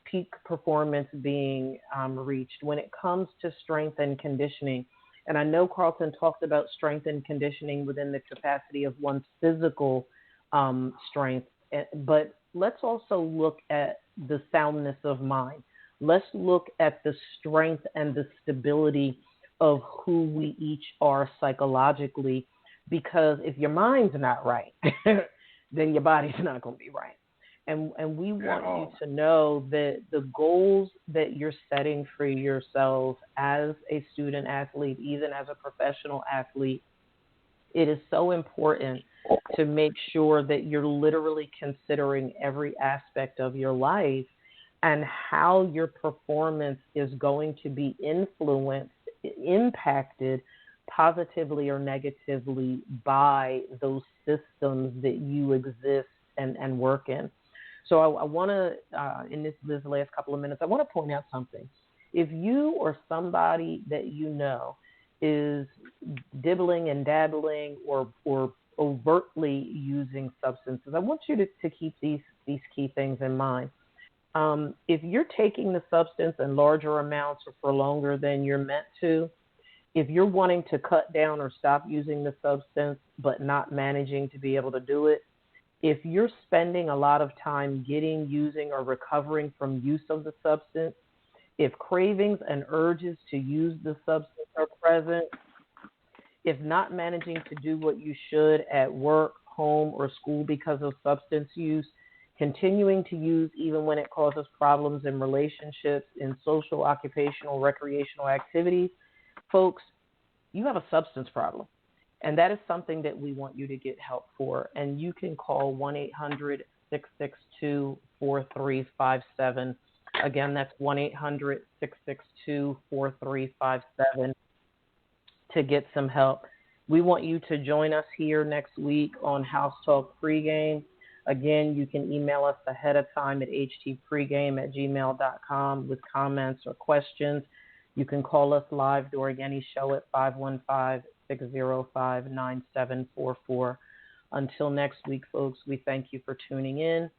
peak performance being reached, when it comes to strength and conditioning, and I know Carlton talked about strength and conditioning within the capacity of one's physical strength, but let's also look at the soundness of mind. Let's look at the strength and the stability of who we each are psychologically, because if your mind's not right, then your body's not going to be right. And we want you to know that the goals that you're setting for yourself as a student athlete, even as a professional athlete, it is so important to make sure that you're literally considering every aspect of your life and how your performance is going to be influenced, impacted positively or negatively by those systems that you exist and work in. So I want to, in this last couple of minutes, I want to point out something. If you or somebody that you know is dibbling and dabbling or overtly using substances, I want you to keep these key things in mind. If you're taking the substance in larger amounts or for longer than you're meant to, if you're wanting to cut down or stop using the substance but not managing to be able to do it, if you're spending a lot of time getting, using, or recovering from use of the substance, if cravings and urges to use the substance are present, if not managing to do what you should at work, home, or school because of substance use, continuing to use even when it causes problems in relationships, in social, occupational, recreational activities, folks, you have a substance problem. And that is something that we want you to get help for. And you can call 1-800-662-4357. Again, that's 1-800-662-4357 to get some help. We want you to join us here next week on House Talk Pregame. Again, you can email us ahead of time at htpregame@gmail.com with comments or questions. You can call us live during any show at 515-605-9744. Until next week, folks, we thank you for tuning in.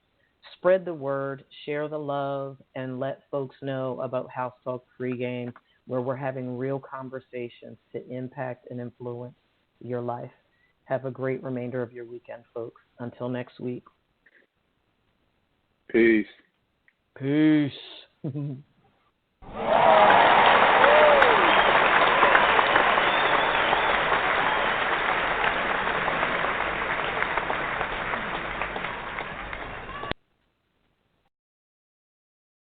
Spread the word, share the love, and let folks know about House Talk Pregame, where we're having real conversations to impact and influence your life. Have a great remainder of your weekend, folks. Until next week. Peace. Peace.